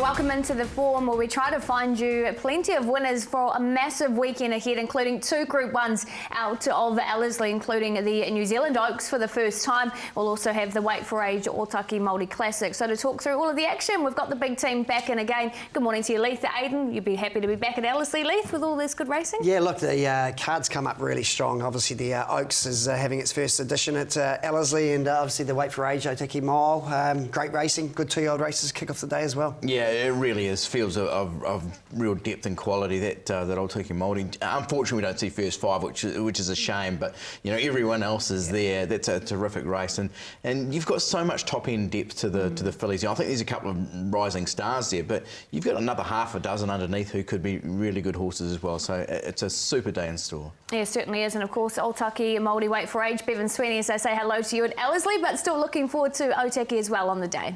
welcome into the forum where we try to find you plenty of winners for a massive weekend ahead, including 2 Group 1s out of Ellerslie, including the New Zealand Oaks for the first time. We'll also have the Weight for Age Otaki Maori Classic. So to talk through all of the action, we've got the big team back in again. Good morning to you, Leith. Aiden, you'd be happy to be back at Ellerslie, Leith, with all this good racing? Yeah, look, the cards come up really strong. Obviously, the Oaks is having its first edition at Ellerslie, and obviously the Weight for Age Otaki Maori. Great racing, good 2-year-old races kick off the day as well. Yeah, it really is. Fields of real depth and quality that Otaki Maori. Unfortunately, we don't see first 5, which is a shame. But you know, everyone else is there. That's a terrific race, and you've got so much top end depth to the fillies. You know, I think there's a couple of rising stars there, but you've got another half a dozen underneath who could be really good horses as well. So it's a super day in store. Yeah, it certainly is. And of course, Otaki Maori Weight for Age, Bevan Sweeney, as I say hello to you at Ellerslie, but still looking forward to Otaki as well on the day.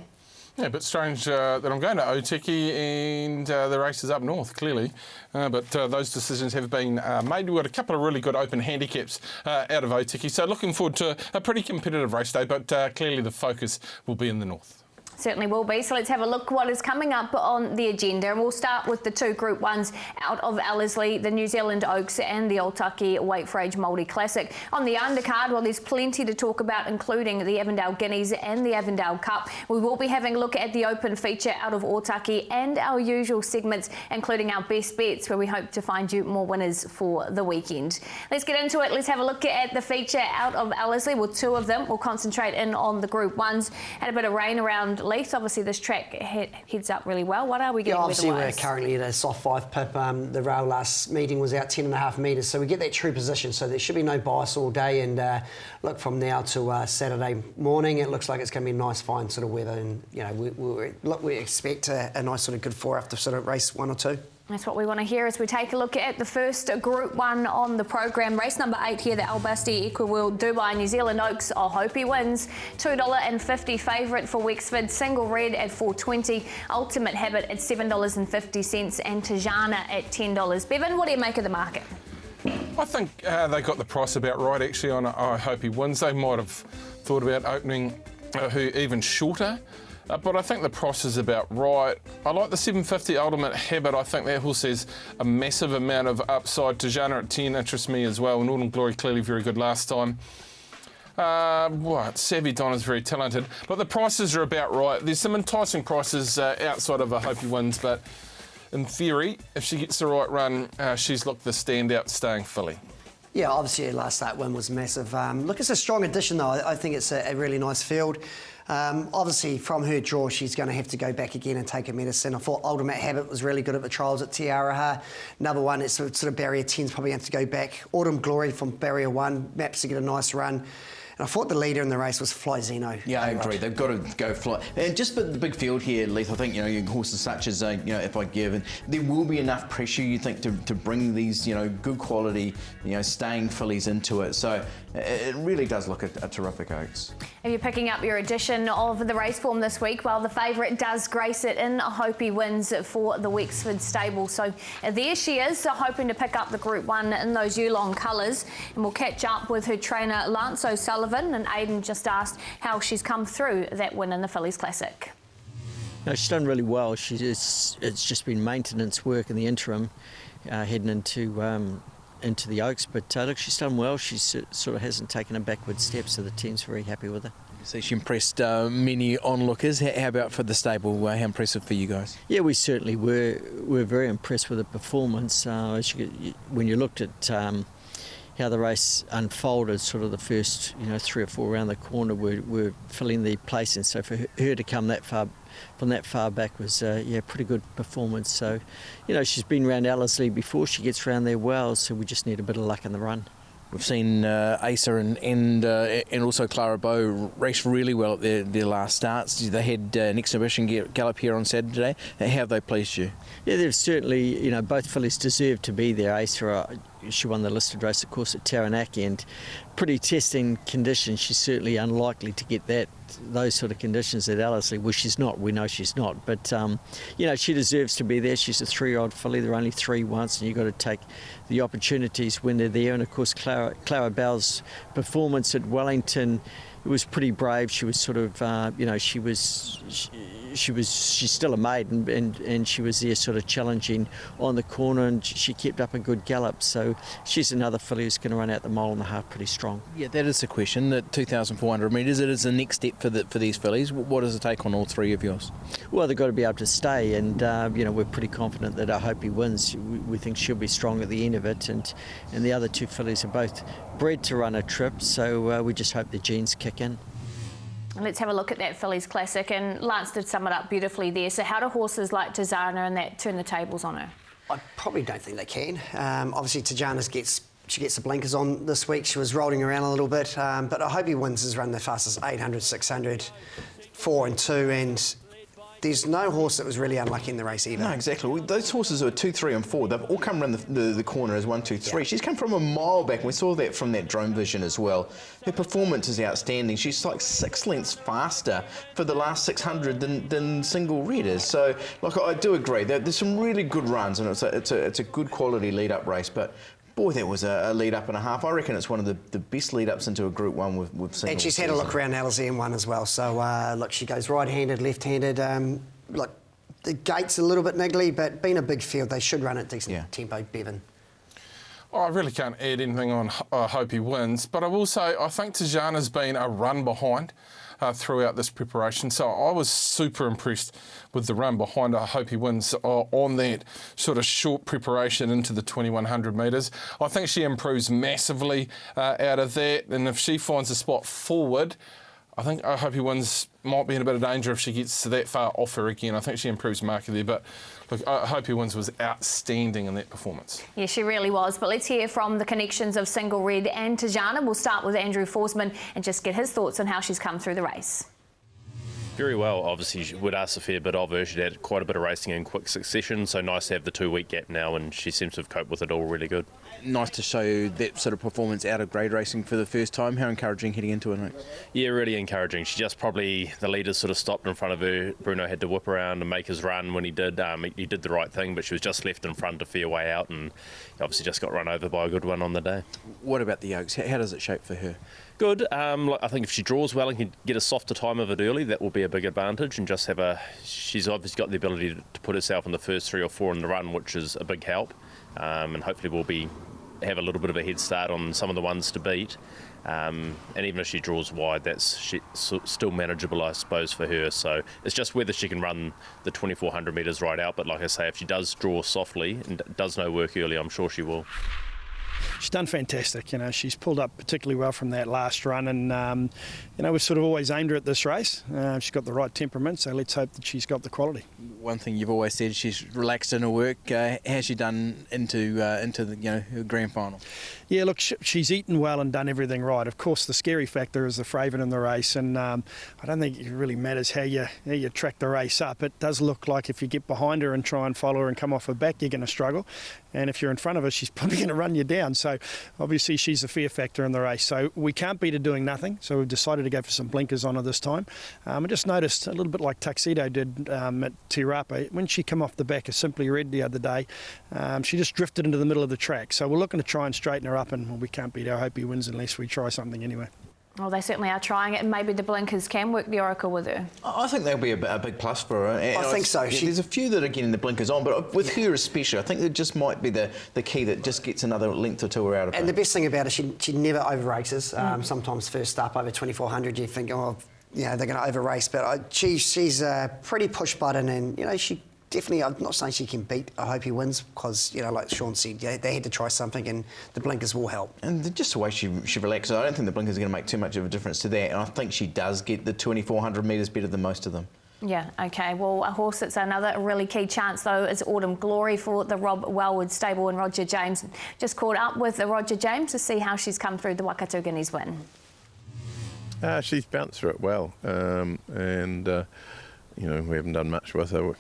Yeah, a bit strange that I'm going to Otaki and the race is up north, clearly. But those decisions have been made. We've got a couple of really good open handicaps out of Otaki. So looking forward to a pretty competitive race day, but clearly the focus will be in the north. Certainly will be. So let's have a look what is coming up on the agenda. And we'll start with the 2 Group 1s out of Ellerslie, the New Zealand Oaks and the Otaki Weight for Age Maori Classic. On the undercard, well, there's plenty to talk about, including the Avondale Guineas and the Avondale Cup. We will be having a look at the open feature out of Otaki and our usual segments, including our best bets, where we hope to find you more winners for the weekend. Let's get into it. Let's have a look at the feature out of Ellerslie. Well, 2 of them. We'll concentrate in on the Group 1s. Had a bit of rain around Leith. Obviously, this track heads up really well. What are we getting obviously weather-wise? We're currently at a soft 5 pip. The rail last meeting was out 10.5 metres, so we get that true position. So there should be no bias all day. And look, from now to Saturday morning, it looks like it's going to be nice, fine sort of weather. And you know, we expect a nice sort of good 4 after sort of race 1 or 2. That's what we want to hear as we take a look at the first Group 1 on the programme. Race number 8 here, the Albasti Equawheel Dubai New Zealand Oaks. I hope he wins. $2.50 favourite for Wexford. Single Red at $4.20. Ultimate Habit at $7.50 and Tajana at $10. Bevan, what do you make of the market? I think they got the price about right, actually, on I hope he wins. They might have thought about opening even shorter. But I think the price is about right. I like the $7.50 Ultimate Habit. I think that horse has a massive amount of upside. Tajana at 10 interests me as well. Northern Glory clearly very good last time. Savvy Donna's very talented. But the prices are about right. There's some enticing prices outside of I hope he wins. But in theory, if she gets the right run, she's looked the standout staying filly. Yeah, obviously her last start win was massive. Look, it's a strong addition though. I think it's a really nice field. Obviously, from her draw, she's going to have to go back again and take her medicine. I thought Ultimate Habit was really good at the trials at Te Araha. Another one, it's sort of barrier 10's probably going to go back. Autumn Glory from barrier 1, maps to get a nice run. And I thought the leader in the race was Fly Zeno. Yeah, I agree. They've got to go fly. And just the big field here, Leith, I think, you know, your horses such as, you know, If I Give, and there will be enough pressure, you think, to bring these, you know, good quality, you know, staying fillies into it. So it really does look a terrific Oaks. If you're picking up your edition of the race form this week, well, the favourite does grace it in. I hope he wins for the Wexford stable. So there she is, hoping to pick up the Group 1 in those Yulong colours. And we'll catch up with her trainer, Lance O'Sullivan. And Aidan just asked how she's come through that win in the Fillies Classic. No, she's done really well. It's just been maintenance work in the interim, heading into the Oaks. But look, she's done well. She sort of hasn't taken a backward step, so the team's very happy with her. So she impressed many onlookers. How about for the stable? How impressive for you guys? Yeah, we certainly were very impressed with the performance. When you looked at how the race unfolded, sort of the first 3 or 4 around the corner were filling the place in. So for her to come that far from that far back was pretty good performance. So she's been around Ellerslie before. She gets around there well. So we just need a bit of luck in the run. We've seen Asa and also Clara Bow race really well at their last starts. They had an exhibition gallop here on Saturday. How have they pleased you? Yeah, they've certainly, both fillies deserve to be there. Asa, she won the listed race, of course, at Taranaki, and pretty testing conditions. She's certainly unlikely to get those sort of conditions at Ellerslie. Well, she's not. We know she's not. But, she deserves to be there. She's a 3-year-old filly. There are only 3 once, and you've got to take the opportunities when they're there. And, of course, Clara Bow's performance at Wellington was pretty brave. She was sort of, she's still a maiden, and she was there sort of challenging on the corner, and she kept up a good gallop. So she's another filly who's going to run out the mile and a half pretty strong. Yeah, that is the question. At 2,400 metres, it is the next step for these fillies. What is the take on all three of yours? Well, they've got to be able to stay, and we're pretty confident that I hope he wins. We think she'll be strong at the end of it, and the other two fillies are both bred to run a trip, so we just hope the genes kick in. Let's have a look at that Fillies Classic, and Lance did sum it up beautifully there. So how do horses like Tajana and that turn the tables on her? I probably don't think they can. Obviously, Tajana gets the blinkers on this week. She was rolling around a little bit, but I hope he wins his run the fastest 800, 600, 4 and 2, and there's no horse that was really unlucky in the race either. No, exactly. Those horses are 2, 3 and 4. They've all come around the corner as 1, 2, 3. Yeah. She's come from a mile back. We saw that from that drone vision as well. Her performance is outstanding. She's like 6 lengths faster for the last 600 than Single Red is. So, like, I do agree. There's some really good runs, and it's a good quality lead-up race, but boy, that was a lead-up and a half. I reckon it's one of the best lead-ups into a Group 1 with single. And she's had a look around LZM1 as well. So, look, she goes right-handed, left-handed. Look, the gate's a little bit niggly, but being a big field, they should run at decent tempo, Bevan. Oh, I really can't add anything on I hope he wins, but I will say I think Tajana's been a run behind throughout this preparation. So I was super impressed with the run behind I hope he wins on that sort of short preparation into the 2100 metres. I think she improves massively out of that, and if she finds a spot forward, I think I hope he wins might be in a bit of danger if she gets that far off her again. I think she improves markedly, but look, I hope he wins was outstanding in that performance. Yeah, she really was. But let's hear from the connections of Single Red and Tajana. We'll start with Andrew Forsman and just get his thoughts on how she's come through the race. Very well. Obviously, she would ask a fair bit of her. She'd had quite a bit of racing in quick succession, so nice to have the 2-week gap now, and she seems to have coped with it all really good. Nice to show that sort of performance out of grade racing for the first time. How encouraging heading into it, mate? Yeah, really encouraging. She just probably, the leaders sort of stopped in front of her. Bruno had to whip around and make his run when he did. He did the right thing, but she was just left in front a fair way out, and obviously just got run over by a good one on the day. What about the Oaks? How does it shape for her? Good. I think if she draws well and can get a softer time of it early, that will be a big advantage, and just have she's obviously got the ability to put herself in the first 3 or 4 in the run, which is a big help, and hopefully will have a little bit of a head start on some of the ones to beat, and even if she draws wide, that's still manageable, I suppose, for her. So it's just whether she can run the 2400 metres right out, but like I say, if she does draw softly and does no work early, I'm sure she will. She's done fantastic. She's pulled up particularly well from that last run, and we've sort of always aimed her at this race. She's got the right temperament, so let's hope that she's got the quality. One thing you've always said, she's relaxed in her work. How's she done into the her grand final? Yeah, look, she's eaten well and done everything right. Of course, the scary factor is the favourite in the race, and I don't think it really matters how you track the race up. It does look like if you get behind her and try and follow her and come off her back, you're going to struggle. And if you're in front of her, she's probably going to run you down. So obviously she's a fear factor in the race. So we can't beat her doing nothing. So we've decided to go for some blinkers on her this time. I just noticed a little bit like Tuxedo did at Te Rapa. When she came off the back of Simply Red the other day, she just drifted into the middle of the track. So we're looking to try and straighten her up, and we can't beat her. I hope he wins unless we try something anyway. Well, they certainly are trying it, and maybe the blinkers can work the Oracle with her. I think that'll be a big plus for her. I think so. There's a few that are getting the blinkers on, but with her especially, I think it just might be the key that just gets another length or two out of her. And the best thing about her, she never over races. Sometimes first up over 2400, you think, they're going to over race, but she's pretty push button, and she. Definitely, I'm not saying she can beat I hope he wins, because, like Sean said, they had to try something, and the blinkers will help. And just the way she relaxes, I don't think the blinkers are going to make too much of a difference to that, and I think she does get the 2400 metres better than most of them. Yeah, OK. Well, a horse that's another really key chance, though, is Autumn Glory for the Rob Wellwood stable and Roger James. Just caught up with Roger James to see how she's come through the Waikato Guineas win. She's bounced through it well, and we haven't done much with her.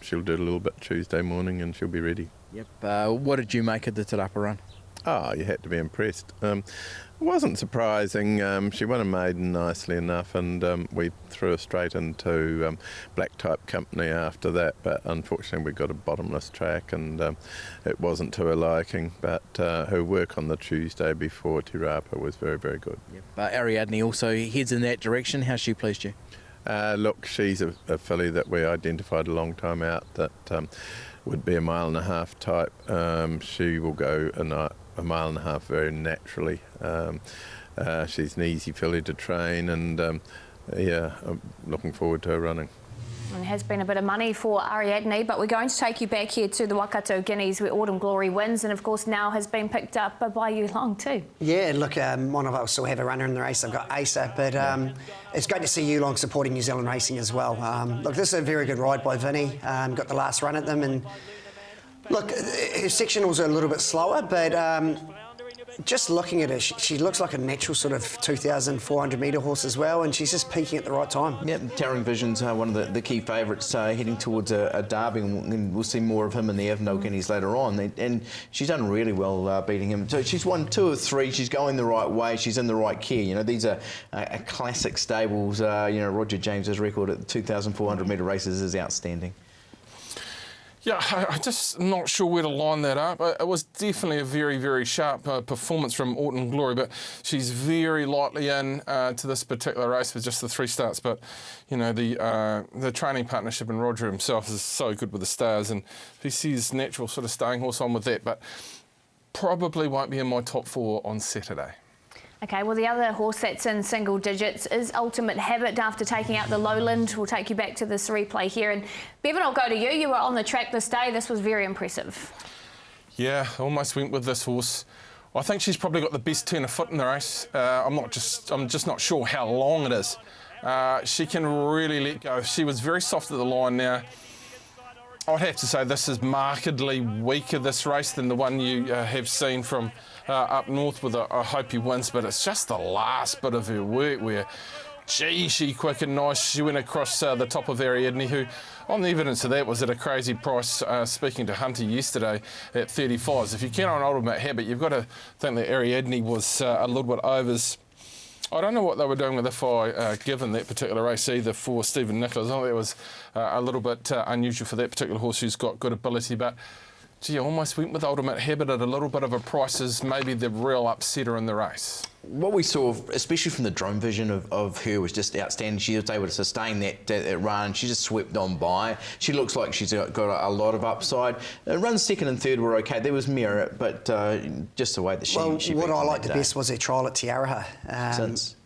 She'll do a little bit Tuesday morning and she'll be ready. Yep. What did you make of the Te Rapa run? Oh, you had to be impressed. It wasn't surprising. She won a maiden nicely enough, and we threw her straight into black type company after that. But unfortunately, we got a bottomless track, and it wasn't to her liking. But her work on the Tuesday before Te Rapa was very, very good. But Ariadne also heads in that direction. How's she pleased you? Look, she's a filly that we identified a long time out that would be a 1.5 mile type. She will go a 1.5 mile very naturally. She's an easy filly to train, and I'm looking forward to her running. And there has been a bit of money for Ariadne, but we're going to take you back here to the Avondale Guineas where Autumn Glory wins, and of course now has been picked up by you Long too. Yeah, look, one of us will have a runner in the race. I've got Asa, but it's great to see you Long supporting New Zealand racing as well. Look, this is a very good ride by Vinny. Got the last run at them, and look, her sectionals are a little bit slower, but just looking at her, she looks like a natural sort of 2,400 metre horse as well, and she's just peaking at the right time. Yeah, Towering Vision's one of the key favourites heading towards a derby, and we'll see more of him in the Avondale Guineas later on. And she's done really well beating him. So she's won 2 of 3. She's going the right way. She's in the right care. You know, these are classic stables. You know, Roger James's record at the 2,400 metre races is outstanding. Yeah, I'm just not sure where to line that up. It was definitely a very, very sharp performance from Autumn Glory, but she's very lightly in to this particular race with just the 3 starts. But, you know, the training partnership and Roger himself is so good with the stars, and he sees natural sort of staying horse on with that, but probably won't be in my top 4 on Saturday. Okay, well, the other horse that's in single digits is Ultimate Habit after taking out the Lowland. We'll take you back to this replay here. And Bevan, I'll go to you. You were on the track this day. This was very impressive. Yeah, I almost went with this horse. I think she's probably got the best turn of foot in the race. I'm just not sure how long it is. She can really let go. She was very soft at the line now. I'd have to say this is markedly weaker, this race, than the one you have seen from up north with I Hope He Wins, but it's just the last bit of her work where, gee, she quick and nice. She went across the top of Ariadne, who, on the evidence of that, was at a crazy price. Speaking to Hunter yesterday at 35s. If you count on Ultimate Habit, you've got to think that Ariadne was a little bit overs. I don't know what they were doing with the FI given that particular race either for Stephen Nicholas. I think that was a little bit unusual for that particular horse who's got good ability, but gee, I almost went with Ultimate Habit at a little bit of a price as maybe the real upsetter in the race. What we saw, especially from the drone vision of her, was just outstanding. She was able to sustain that run. She just swept on by. She looks like she's got a lot of upside. Runs 2nd and 3rd were okay. There was merit, but just the way that she what I liked the best was her trial at Tiaraha.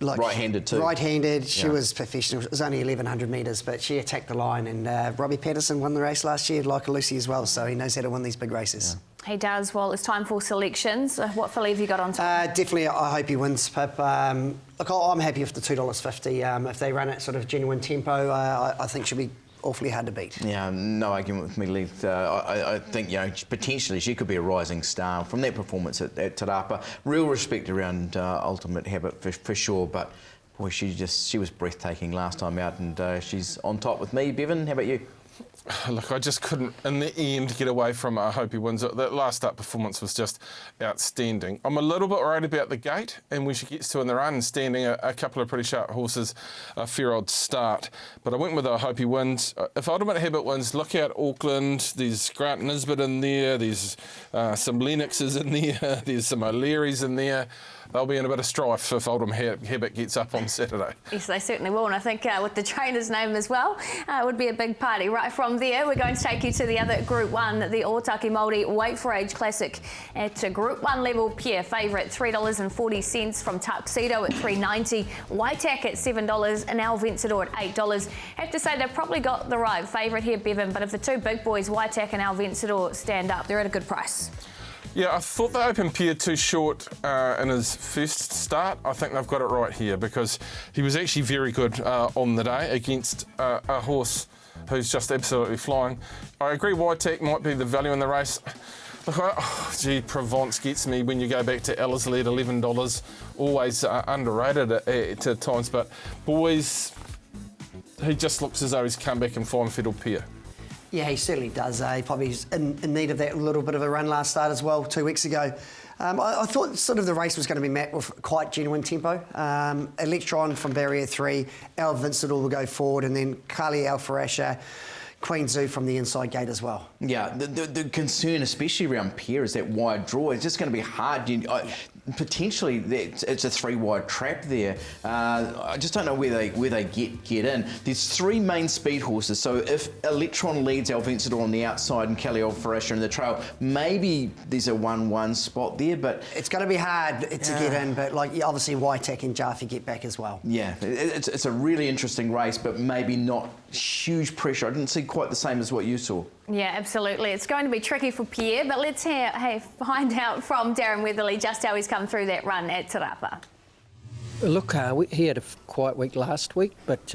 Right-handed too. Right-handed. She was professional. It was only 1,100 metres, but she attacked the line. And Robbie Patterson won the race last year, like Lucy as well, so he knows how to win these big races. Yeah. He does. Well, it's time for selections. What filly have you got on top? Definitely, I hope he wins, Pip. Look, I'm happy with the $2.50. If they run it sort of genuine tempo, I think she'll be awfully hard to beat. Yeah, no argument with me, Leith. I think, you know, potentially she could be a rising star from that performance at Te Rapa. Real respect around Ultimate Habit for sure, but boy, she was breathtaking last time out, and she's on top with me. Bevan, how about you? Look, I just couldn't, in the end, get away from I Hope He Wins. That last start performance was just outstanding. I'm a little bit worried about the gate and where she gets to in the run, standing a couple of pretty sharp horses, a fair old start. But I went with I Hope He Wins. If Ultimate Habit wins, look out Auckland. There's Grant Nisbet in there. There's some Lennoxes in there. There's some O'Learys in there. They'll be in a bit of strife if Ultimate Habit gets up on Saturday. Yes, they certainly will, and I think with the trainer's name as well, it would be a big party. Right from there, we're going to take you to the other Group 1, the Otaki Maori Wait for Age Classic at Group 1 level pair. Favourite $3.40 from Tuxedo at $3.90, Waitak at $7, and Al Vencedor at $8. Have to say they've probably got the right favourite here, Bevan, but if the two big boys, Waitak and Al Vencedor, stand up, they're at a good price. Yeah, I thought the open pair too short in his first start. I think they've got it right here because he was actually very good on the day against a horse who's just absolutely flying. I agree Waitak might be the value in the race. Look, Provence gets me when you go back to Ellerslie at $11. Always underrated at times, but boys, he just looks as though he's come back in fine fiddle pair. Yeah, he certainly does. He probably is in need of that little bit of a run last start as well, 2 weeks ago. I thought sort of the race was going to be met with quite genuine tempo. Electron from barrier 3, Al Vincent will go forward, and then Kali Alfarasha, Queen Zoo from the inside gate as well. Yeah, the concern, especially around Pierre, is that wide draw. It's just going to be hard. Potentially, it's a 3-wide trap there. I just don't know where they get in. There's 3 main speed horses. So if Electron leads Al Vencedor on the outside and Kali Alfarasha in the trail, maybe there's a 1-1 spot there. But it's going to be hard to get in. But obviously, Waitak and Jaffe get back as well. Yeah, it's a really interesting race, but maybe not huge pressure. I didn't see quite the same as what you saw. Yeah, absolutely. It's going to be tricky for Pierre, but let's find out from Darren Weatherly just how he's come through that run at Te Rapa. Look, he had a quiet week last week, but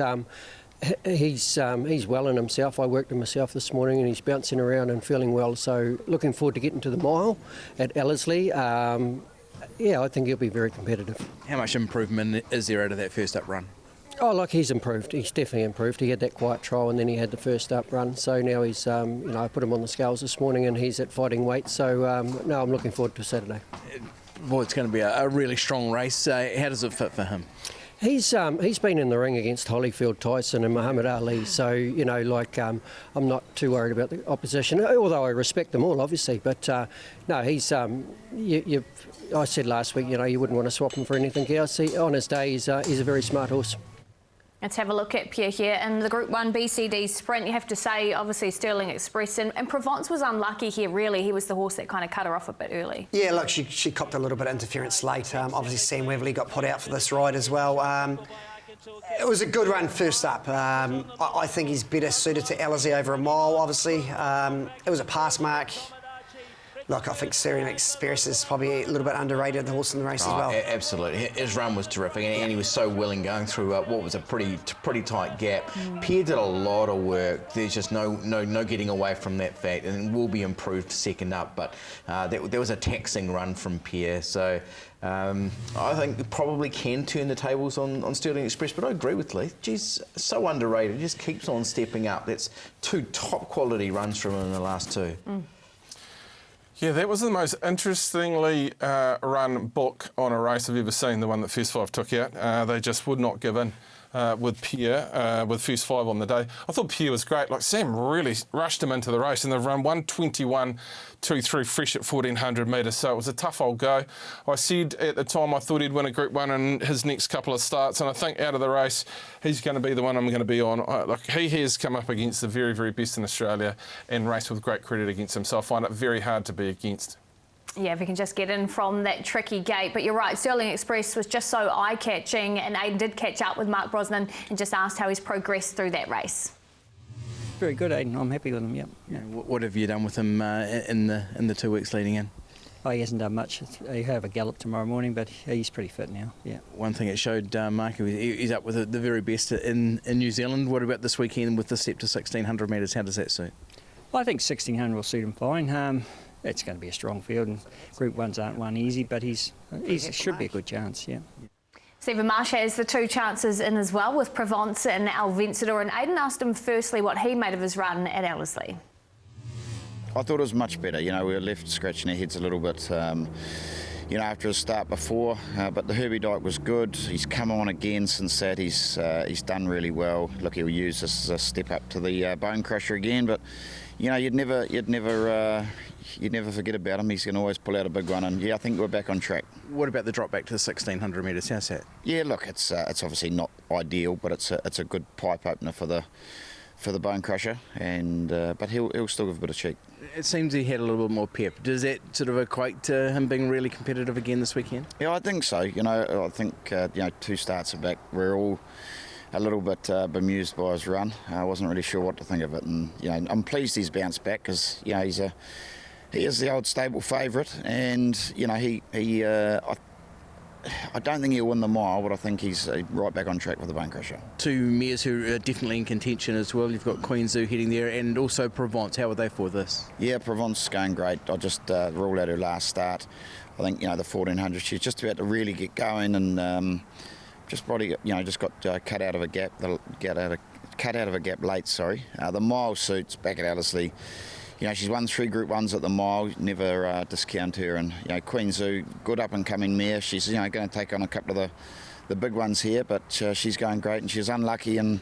he's well in himself. I worked him myself this morning, and he's bouncing around and feeling well. So looking forward to getting to the mile at Ellerslie. I think he'll be very competitive. How much improvement is there out of that first up run? Oh, look, he's improved. He's definitely improved. He had that quiet trial and then he had the first up run. So now he's, I put him on the scales this morning and he's at fighting weight. So, no, I'm looking forward to Saturday. Well, it's going to be a really strong race. How does it fit for him? He's been in the ring against Holyfield, Tyson and Muhammad Ali. So, I'm not too worried about the opposition, although I respect them all, obviously. But, no, he's, I said last week, you wouldn't want to swap him for anything else. On his day, he's a very smart horse. Let's have a look at Pierre here. In the Group 1 BCD sprint, you have to say, obviously, Sterling Express. And Provence was unlucky here, really. He was the horse that kind of cut her off a bit early. Yeah, look, she copped a little bit of interference late. Obviously, Sam Weatherly got put out for this ride as well. It was a good run first up. I think he's better suited to Ellerslie over a mile, obviously. It was a pass mark. Look, I think Serena Express is probably a little bit underrated, the horse in the race as well. Absolutely. His run was terrific, and he was so willing going through what was a pretty tight gap. Pierre did a lot of work. There's just no getting away from that fact, and will be improved second up. But there was a taxing run from Pierre, so I think it probably can turn the tables on Sterling Express. But I agree with Lee. Geez, so underrated. He just keeps on stepping up. That's 2 top quality runs from him in the last 2. Yeah, that was the most interestingly run book on a race I've ever seen, the one that First 5 took out. They just would not give in with Pierre, with First 5 on the day. I thought Pierre was great. Like, Sam really rushed him into the race, and they've run 1:21.23 fresh at 1,400 metres, so it was a tough old go. I said at the time I thought he'd win a Group 1 in his next couple of starts, and I think out of the race, he's going to be the one I'm going to be on. He has come up against the very, very best in Australia and raced with great credit against him, so I find it very hard to be against. Yeah, if we can just get in from that tricky gate. But you're right, Sterling Express was just so eye-catching, and Aidan did catch up with Mark Brosnan and just asked how he's progressed through that race. Very good, Aidan. I'm happy with him, yeah. What have you done with him in the 2 weeks leading in? Oh, he hasn't done much. He'll have a gallop tomorrow morning, but he's pretty fit now, yeah. One thing it showed, Mark, he's up with the very best in New Zealand. What about this weekend with the step to 1,600 metres? How does that suit? Well, I think 1,600 will suit him fine. It's going to be a strong field, and Group 1s aren't one easy, but he should be a good chance, yeah. Stephen Marsh has the 2 chances in as well with Provence and Al Vencedor, and Aidan asked him firstly what he made of his run at Ellerslie. I thought it was much better. We were left scratching our heads a little bit, after his start before. But the Herbie Dyke was good. He's come on again since that. He's done really well. Look, he'll use this as a step up to the Bone Crusher again. But you'd never forget about him. He's going to always pull out a big one. And I think we're back on track. What about the drop back to 1,600 metres? How's that? Yeah, look, it's obviously not ideal, but it's a good pipe opener for the Bone Crusher, and but he'll still give a bit of cheek. It seems he had a little bit more pep. Does that sort of equate to him being really competitive again this weekend? Yeah, I think so. I think 2 starts are back. We're all a little bit bemused by his run. I wasn't really sure what to think of it, and I'm pleased he's bounced back because he is the old stable favourite, and I don't think he'll win the mile, but I think he's right back on track with the Bone Crusher. 2 mares who are definitely in contention as well. You've got Queen Zoo heading there, and also Provence. How are they for this? Yeah, Provence is going great. I just ruled out her last start. I think the 1,400. She's just about to really get going, and just probably just got cut out of a gap. Cut out of a gap late. Sorry. The mile suits back at Ellerslie. you know, she's won 3 Group 1s at the mile, never discount her. And, you know, Queen Zoo, good up-and-coming mare. She's, you know, going to take on a couple of the big ones here, but she's going great, and she was unlucky and,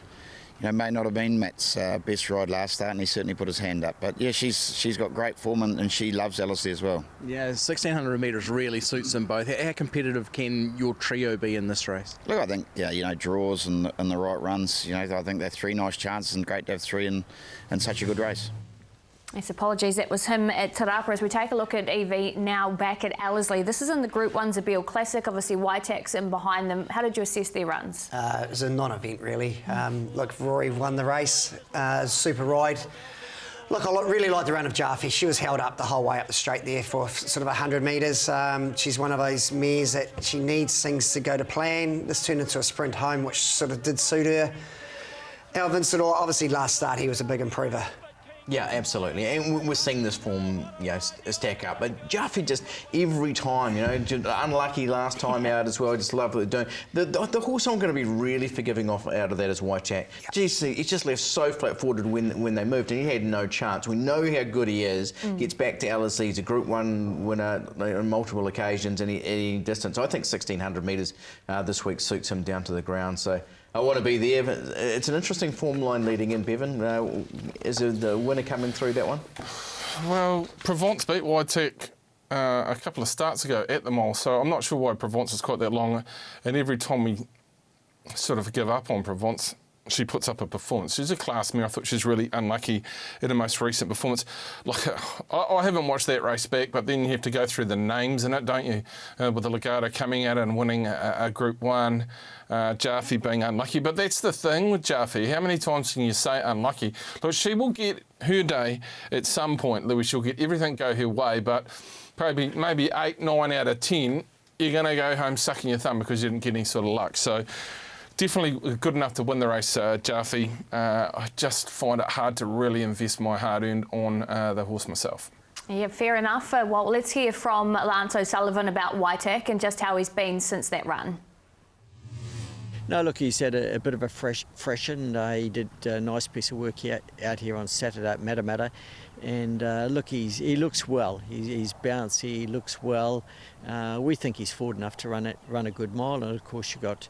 you know, may not have been Matt's best ride last start, and he certainly put his hand up. But, yeah, she's got great form, and she loves Ellerslie as well. Yeah, 1600 metres really suits them both. How competitive can your trio be in this race? Look, I think, yeah, you know, draws and the right runs, you know, I think they're 3 nice chances, and great to have 3 in such a good race. Yes, apologies, that was him at Te Rapa. As we take a look at Evie now back at Ellerslie. This is in the Group 1 Zabeel Classic, obviously Waitak's in behind them. How did you assess their runs? It was a non-event, really. Look, Rory won the race, super ride. Look, I really like the run of Jaffe. She was held up the whole way up the straight there for sort of 100 metres. She's one of those mares that she needs things to go to plan. This turned into a sprint home, which sort of did suit her. Alvin Sidor, obviously last start, he was a big improver. Yeah, absolutely, and we're seeing this form, you know, stack up. But Jaffe just every time, you know, just unlucky last time out as well. Just love what they're doing. The horse I'm going to be really forgiving out of that is Waitak. Geez, he's just left so flat-footed when they moved, and he had no chance. We know how good he is. Gets back to Ellerslie. He's a Group 1 winner on multiple occasions, and any distance. I think 1600 metres this week suits him down to the ground. So I want to be there, but it's an interesting form line leading in, Bevan. Is the winner coming through that one? Well, Provence beat Waitak a couple of starts ago at the mall, so I'm not sure why Provence is quite that long. And every time we sort of give up on Provence, she puts up a performance. She's a class mare. I thought she's really unlucky in her most recent performance. Like, I haven't watched that race back, but then you have to go through the names in it, don't you? With the Legato coming out and winning a Group 1, Jaffe being unlucky. But that's the thing with Jaffe. How many times can you say unlucky? Look, she will get her day at some point, Louis. She'll get everything go her way, but maybe 8, 9 out of 10, you're going to go home sucking your thumb because you didn't get any sort of luck. So definitely good enough to win the race, Jaffe. I just find it hard to really invest my hard-earned on the horse myself. Yeah, fair enough. Well, let's hear from Lance O'Sullivan about Waitak and just how he's been since that run. No, look, he's had a bit of a freshen. He did a nice piece of work out here on Saturday at Matamata. And look, he looks well. He's bounced. He looks well. We think he's forward enough to run a good mile. And of course, you got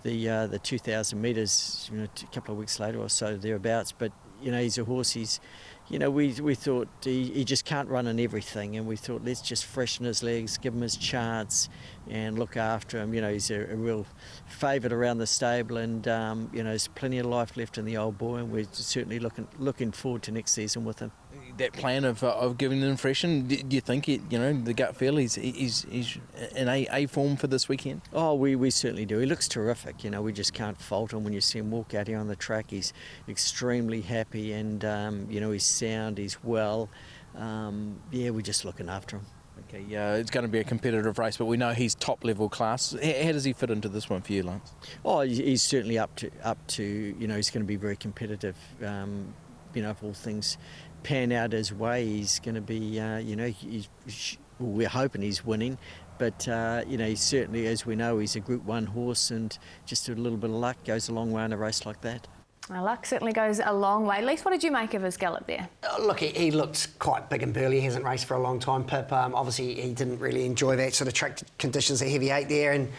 the 2,000 metres, you know, a couple of weeks later or so thereabouts. But you know, he's a horse. You know, we thought he just can't run in everything, and we thought let's just freshen his legs, give him his chance, and look after him. You know, he's a real favourite around the stable, and you know, there's plenty of life left in the old boy, and we're certainly looking forward to next season with him. That plan of giving an impression, do you think the gut feel he's in a form for this weekend? Oh, we certainly do. He looks terrific. You know, we just can't fault him when you see him walk out here on the track. He's extremely happy, and you know, he's sound, he's well. Yeah, we're just looking after him. Okay, yeah, it's going to be a competitive race, but we know he's top level class. How does he fit into this one for you, Lance? Oh, he's certainly up to you know, he's going to be very competitive. You know, if all things pan out his way, he's going to be, you know, we're hoping he's winning, but you know, he's certainly, as we know, he's a Group 1 horse, and just a little bit of luck goes a long way in a race like that. Well, luck certainly goes a long way. At least, what did you make of his gallop there? Look, he looked quite big and burly. He hasn't raced for a long time, Pip. Obviously, he didn't really enjoy that sort of track conditions that Heavy 8 there. And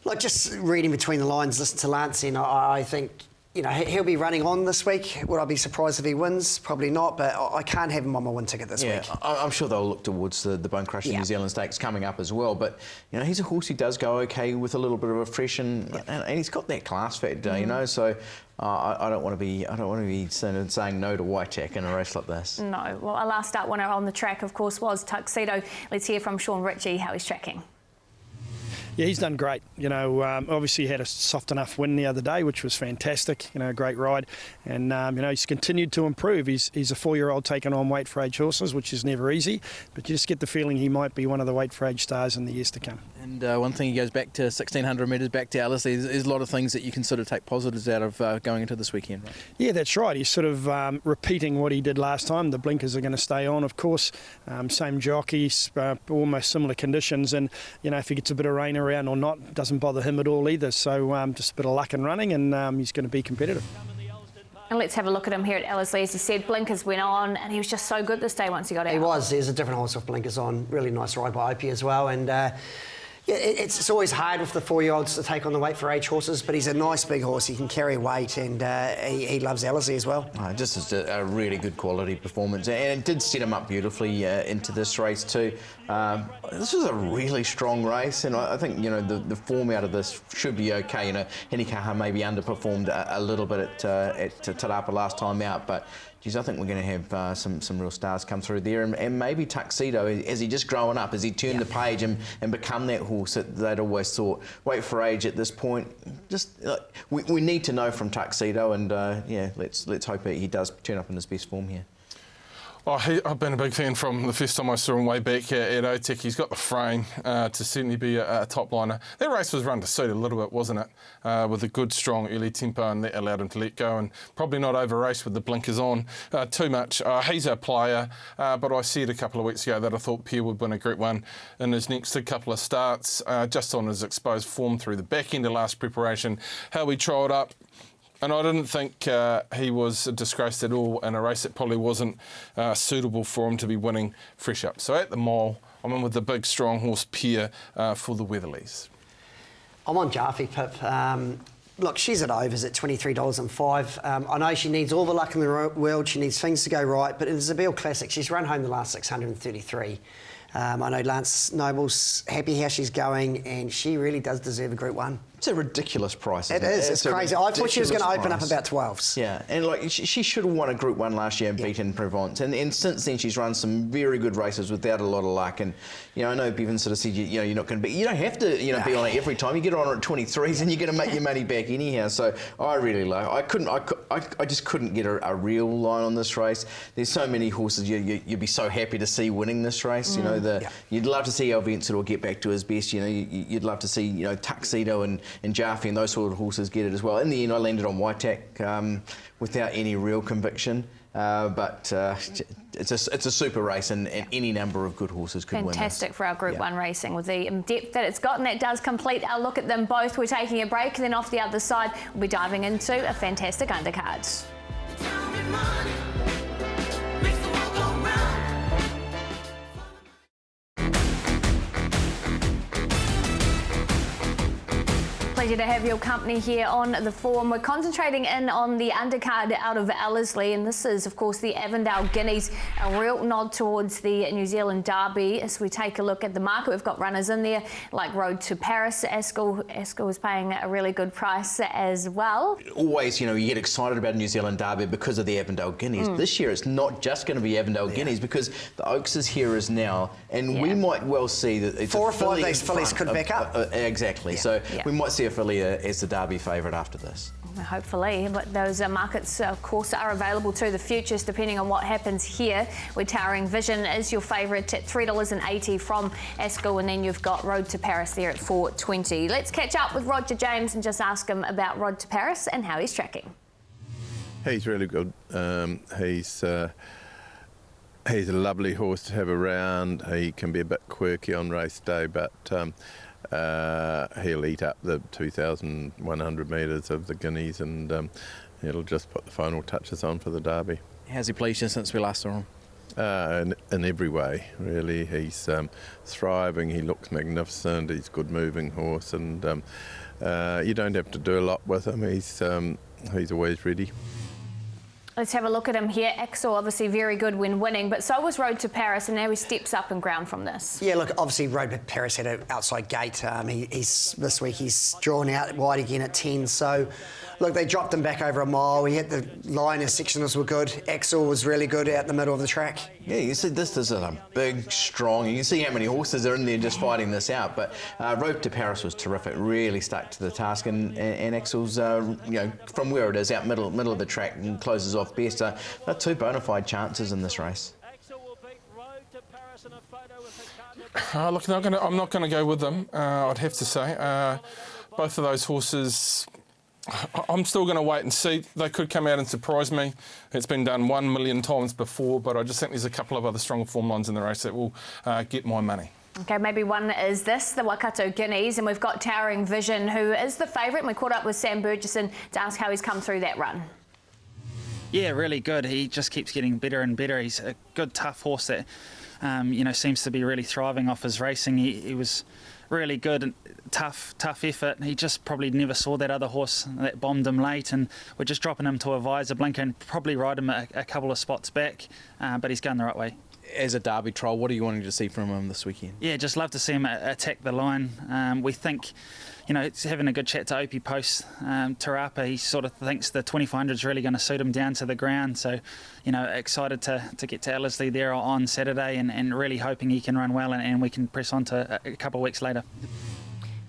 look, just reading between the lines, listen to Lance, and I think, you know, he'll be running on this week. Would I be surprised if he wins? Probably not, but I can't have him on my win ticket this week. I'm sure they'll look towards the Bone Crusher New Zealand Stakes coming up as well. But, you know, he's a horse who does go okay with a little bit of a freshen, and he's got that class factor, you know, so I don't want to be saying no to Waitak in a race like this. No. Well, our last start winner on the track, of course, was Tuxedo. Let's hear from Sean Ritchie how he's tracking. Yeah, he's done great. You know, obviously he had a soft enough win the other day, which was fantastic. You know, great ride, and you know, he's continued to improve. He's a 4-year-old taking on weight for age horses, which is never easy. But you just get the feeling he might be one of the weight for age stars in the years to come. And one thing, he goes back to 1600 metres, back to Ellerslie. There's a lot of things that you can sort of take positives out of going into this weekend, right? Yeah, that's right. He's sort of repeating what he did last time. The blinkers are going to stay on, of course. Same jockeys, almost similar conditions, and you know, if he gets a bit of rain around or not, it doesn't bother him at all either. So just a bit of luck and running, and he's going to be competitive. And let's have a look at him here at Ellerslie. As he said, blinkers went on, and he was just so good this day once he got out. He was. There's a different horse with blinkers on. Really nice ride by Opie as well. And yeah, it's always hard with the 4-year-olds to take on the weight for age horses, but he's a nice big horse. He can carry weight, and he loves Ellerslie as well. Just a really good quality performance, and it did set him up beautifully into this race too. This was a really strong race, and I think the form out of this should be okay. Handicap maybe underperformed a little bit at Te Rapa last time out, but geez, I think we're going to have some real stars come through there, and maybe Tuxedo, as he just growing up, as he turned the page and become that horse that they'd always thought. Wait for age at this point. Just we need to know from Tuxedo, and yeah, let's hope he does turn up in his best form here. Oh, I've been a big fan from the first time I saw him way back at Otaki. He's got the frame to certainly be a top liner. That race was run to suit a little bit, wasn't it? With a good, strong early tempo, and that allowed him to let go and probably not over-race with the blinkers on too much. He's a player, but I said a couple of weeks ago that I thought Pierre would win a Group 1 in his next couple of starts, just on his exposed form through the back end of last preparation, how he trialled up. And I didn't think he was disgraced at all in a race that probably wasn't suitable for him to be winning fresh up. So at the mile, I'm in with the big, strong horse Pierre for the Weatherlies. I'm on Jaffe, Pip. Look, she's at overs at $23.05. I know she needs all the luck in the world. She needs things to go right, but it is a Beale Classic. She's run home the last 633. I know Lance Noble's happy how she's going, and she really does deserve a Group 1. It's a ridiculous price. It is. It's crazy. I thought she was going to open up about 12s. Yeah, and like she should have won a Group 1 last year and beaten Provence. And since then she's run some very good races without a lot of luck. And I know Bevan sort of said you're not going to be. You don't have to be on it every time. You get on it at 23s and you're going to make your money back anyhow. So I really like. I just couldn't get a real line on this race. There's so many horses you'd be so happy to see winning this race. You'd love to see Alvincent get back to his best. You'd love to see Tuxedo and Jaffe and those sort of horses get it as well. In the end, I landed on Waitak without any real conviction, but it's a super race, and any number of good horses could win this. Fantastic for our Group 1 racing with the depth that it's got, and that does complete our look at them both. We're taking a break, and then off the other side, we'll be diving into a fantastic undercard. Pleasure to have your company here on The Forum. We're concentrating in on the undercard out of Ellerslie, and this is, of course, the Avondale Guineas, a real nod towards the New Zealand Derby. As we take a look at the market, we've got runners in there like Road to Paris. Askell is paying a really good price as well. Always, you get excited about New Zealand Derby because of the Avondale Guineas. This year, it's not just going to be Avondale Guineas, because the Oaks is here as now, and we might well see that it's 4 or 5 days fillies could back up. Exactly. So we might see a filly as the Derby favourite after this. Hopefully, but those markets, of course, are available to the futures depending on what happens here. Where Towering Vision is your favourite at $3.80 from Askell, and then you've got Road to Paris there at $4.20. Let's catch up with Roger James and just ask him about Road to Paris and how he's tracking. He's really good. He's a lovely horse to have around. He can be a bit quirky on race day, but he'll eat up the 2,100 metres of the Guineas, and he'll just put the final touches on for the Derby. How's he pleased you since we last saw him? In every way, really. He's thriving, he looks magnificent, he's a good moving horse, and you don't have to do a lot with him. He's always ready. Let's have a look at him here. Axel obviously very good when winning, but so was Road to Paris, and now he steps up in ground from this. Yeah, look, obviously Road to Paris had an outside gate. This week he's drawn out wide again at 10. So, look, they dropped him back over a mile. He hit the line, his sectionals were good. Axel was really good out the middle of the track. Yeah, you see this is a big, strong, you can see how many horses are in there just fighting this out, but Road to Paris was terrific, really stuck to the task, and Axel's, from where it is, out middle of the track and closes off best. They're 2 bona fide chances in this race. Look, I'm not going to go with them, I'd have to say. Both of those horses, I'm still going to wait and see. They could come out and surprise me. It's been done 1 million times before, but I just think there's a couple of other stronger form lines in the race that will get my money. Okay, maybe one is this, the Waikato Guineas, and we've got Towering Vision, who is the favourite, and we caught up with Sam Burgesson to ask how he's come through that run. Yeah, really good. He just keeps getting better and better. He's a good, tough horse that, seems to be really thriving off his racing. He was really good and tough effort. He just probably never saw that other horse that bombed him late, and we're just dropping him to a visor blinker and probably ride him a couple of spots back, but he's going the right way. As a Derby trial, what are you wanting to see from him this weekend? Yeah, just love to see him attack the line. We think, it's having a good chat to Opie post Tarapa. He sort of thinks the 2400 is really going to suit him down to the ground. So, excited to get to Ellerslie there on Saturday and really hoping he can run well and we can press on to a couple of weeks later.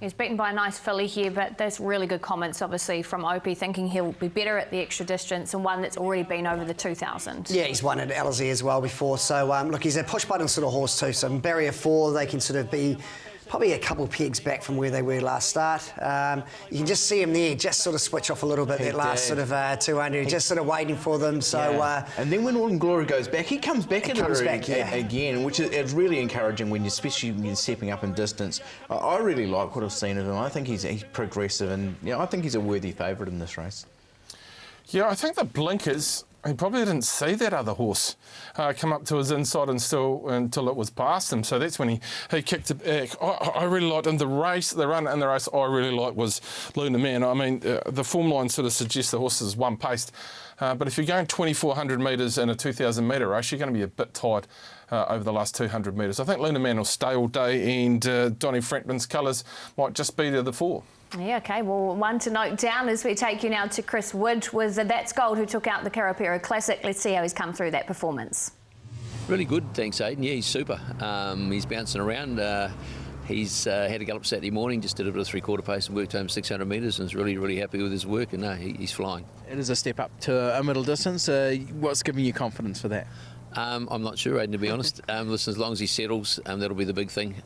He's beaten by a nice filly here, but there's really good comments, obviously, from Opie, thinking he'll be better at the extra distance and one that's already been over the 2000. Yeah, he's won at Ellerslie as well before. So, look, he's a push-button sort of horse too. So, barrier 4, they can sort of be probably a couple pegs back from where they were last start. You can just see him there, just sort of switch off a little bit, that last sort of 200, just sort of waiting for them. So, and then when Autumn Glory goes back, he comes back again, which is really encouraging especially when you're stepping up in distance. I really like what I've seen of him. I think he's progressive, and I think he's a worthy favourite in this race. Yeah, I think the blinkers, he probably didn't see that other horse come up to his inside until it was past him. So that's when he kicked it back. I really liked him. The run and the race I really liked was Luna Man. I mean, the form line sort of suggests the horse is one-paced. But if you're going 2,400 metres in a 2,000-metre race, you're going to be a bit tired over the last 200 metres. I think Luna Man will stay all day, and Donnie Franklin's colours might just be to the fore. Yeah, OK. Well, one to note down as we take you now to Chris Wood with That's Gold, who took out the Karapiro Classic. Let's see how he's come through that performance. Really good, thanks, Aidan. Yeah, he's super. He's bouncing around. He's had a gallop Saturday morning, just did a bit of three-quarter pace and worked home 600 metres and is really, really happy with his work, and he's flying. It is a step up to a middle distance. What's giving you confidence for that? I'm not sure, Aidan, to be honest. Listen, as long as he settles, that'll be the big thing.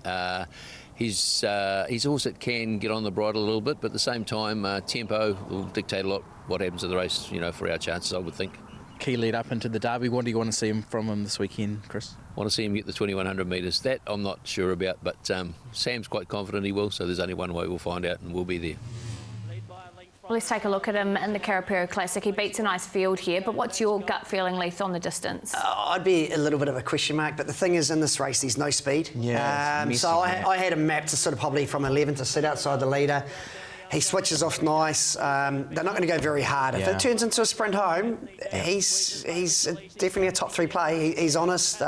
He's a horse that can get on the bridle a little bit, but at the same time, tempo will dictate a lot what happens in the race, for our chances, I would think. Key lead up into the Derby. What do you want to see from him this weekend, Chris? I want to see him get the 2,100 metres. That I'm not sure about, but Sam's quite confident he will, so there's only one way we'll find out, and we'll be there. Well, let's take a look at him in the Karapiro Classic. He beats a nice field here, but what's your gut feeling, Leith, on the distance? I'd be a little bit of a question mark, but the thing is, in this race, there's no speed. Yeah, so I had him mapped to sort of probably from 11 to sit outside the leader. He switches off nice. They're not going to go very hard. If it turns into a sprint home, he's definitely a top 3 play. He's honest.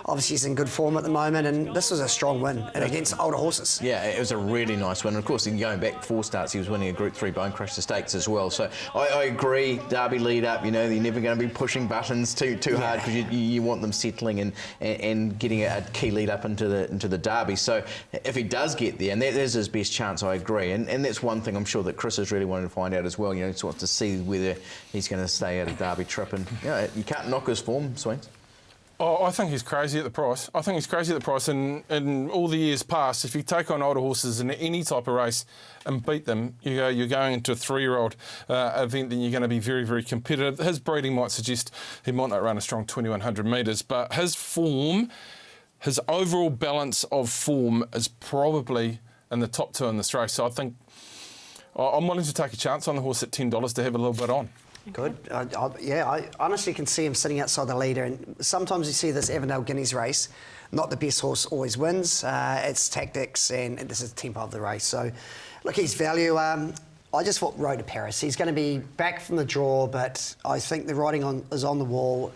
Obviously, he's in good form at the moment, and this was a strong win against older horses. Yeah, it was a really nice win. And of course, going back 4 starts, he was winning a Group 3 Bone Crusher Stakes as well. So I agree. Derby lead up. You're never going to be pushing buttons too hard because you want them settling and getting a key lead up into the Derby. So if he does get there, and there's his best chance, I agree. And that's one thing I'm sure that Chris is really wanting to find out as well. He wants to see whether he's going to stay at a Derby trip, and you can't knock his form, Swains. Oh, I think he's crazy at the price. In all the years past, if you take on older horses in any type of race and beat them, you're going into a 3-year-old event, then you're going to be very, very competitive. His breeding might suggest he might not run a strong 2,100 metres, but his form, his overall balance of form is probably in the top 2 in this race. So I think I'm willing to take a chance on the horse at $10 to have a little bit on. Good. I honestly can see him sitting outside the leader, and sometimes you see this Avondale Guineas race, not the best horse always wins. It's tactics, and this is the tempo of the race. So, look, his value. I just thought Road to Paris. He's going to be back from the draw, but I think the writing is on the wall.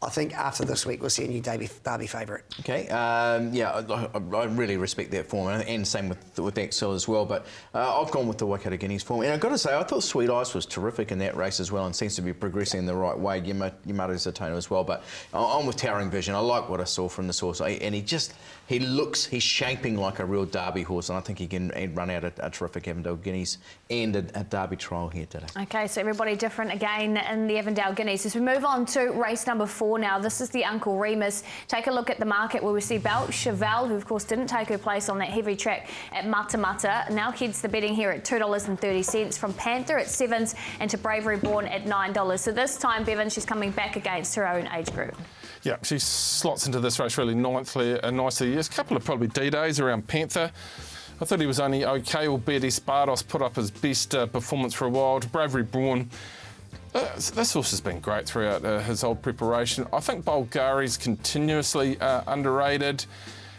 I think after this week we'll see a new Derby favourite. Okay, I really respect that form, and same with Axel as well. But I've gone with the Waikato Guineas form, and I've got to say I thought Sweet Ice was terrific in that race as well, and seems to be progressing in the right way. Yamato Zatona as well, but I'm with Towering Vision. I like what I saw from this horse, and he's shaping like a real Derby horse, and I think he can run out a terrific Avondale Guineas and a Derby trial here today. Okay, so everybody different again in the Avondale Guineas. As we move on to race number 4 now, this is the Uncle Remus. Take a look at the market where we see Belt Cheval, who of course didn't take her place on that heavy track at Mata Mata. Now heads the betting here at $2.30 from Panther at $7s and to Bravery Born at $9. So this time, Bevan, she's coming back against her own age group. Yeah, she slots into this race really nicely. There's a couple of probably D-days around Panther. I thought he was only okay, albeit Espardos put up his best performance for a while. Bravery Born, This horse has been great throughout his whole preparation. I think Bulgari's continuously underrated.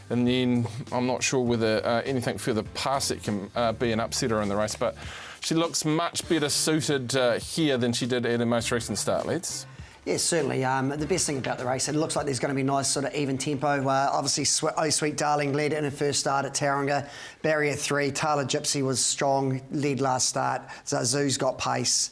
And then I'm not sure whether anything further past it can be an upsetter in the race, but she looks much better suited here than she did at her most recent start, Leeds. Yeah, certainly. The best thing about the race, it looks like there's going to be nice sort of even tempo. Obviously, Oh Sweet Darling led in her first start at Tauranga. Barrier 3, Tala Gypsy was strong, led last start. Zazu's got pace.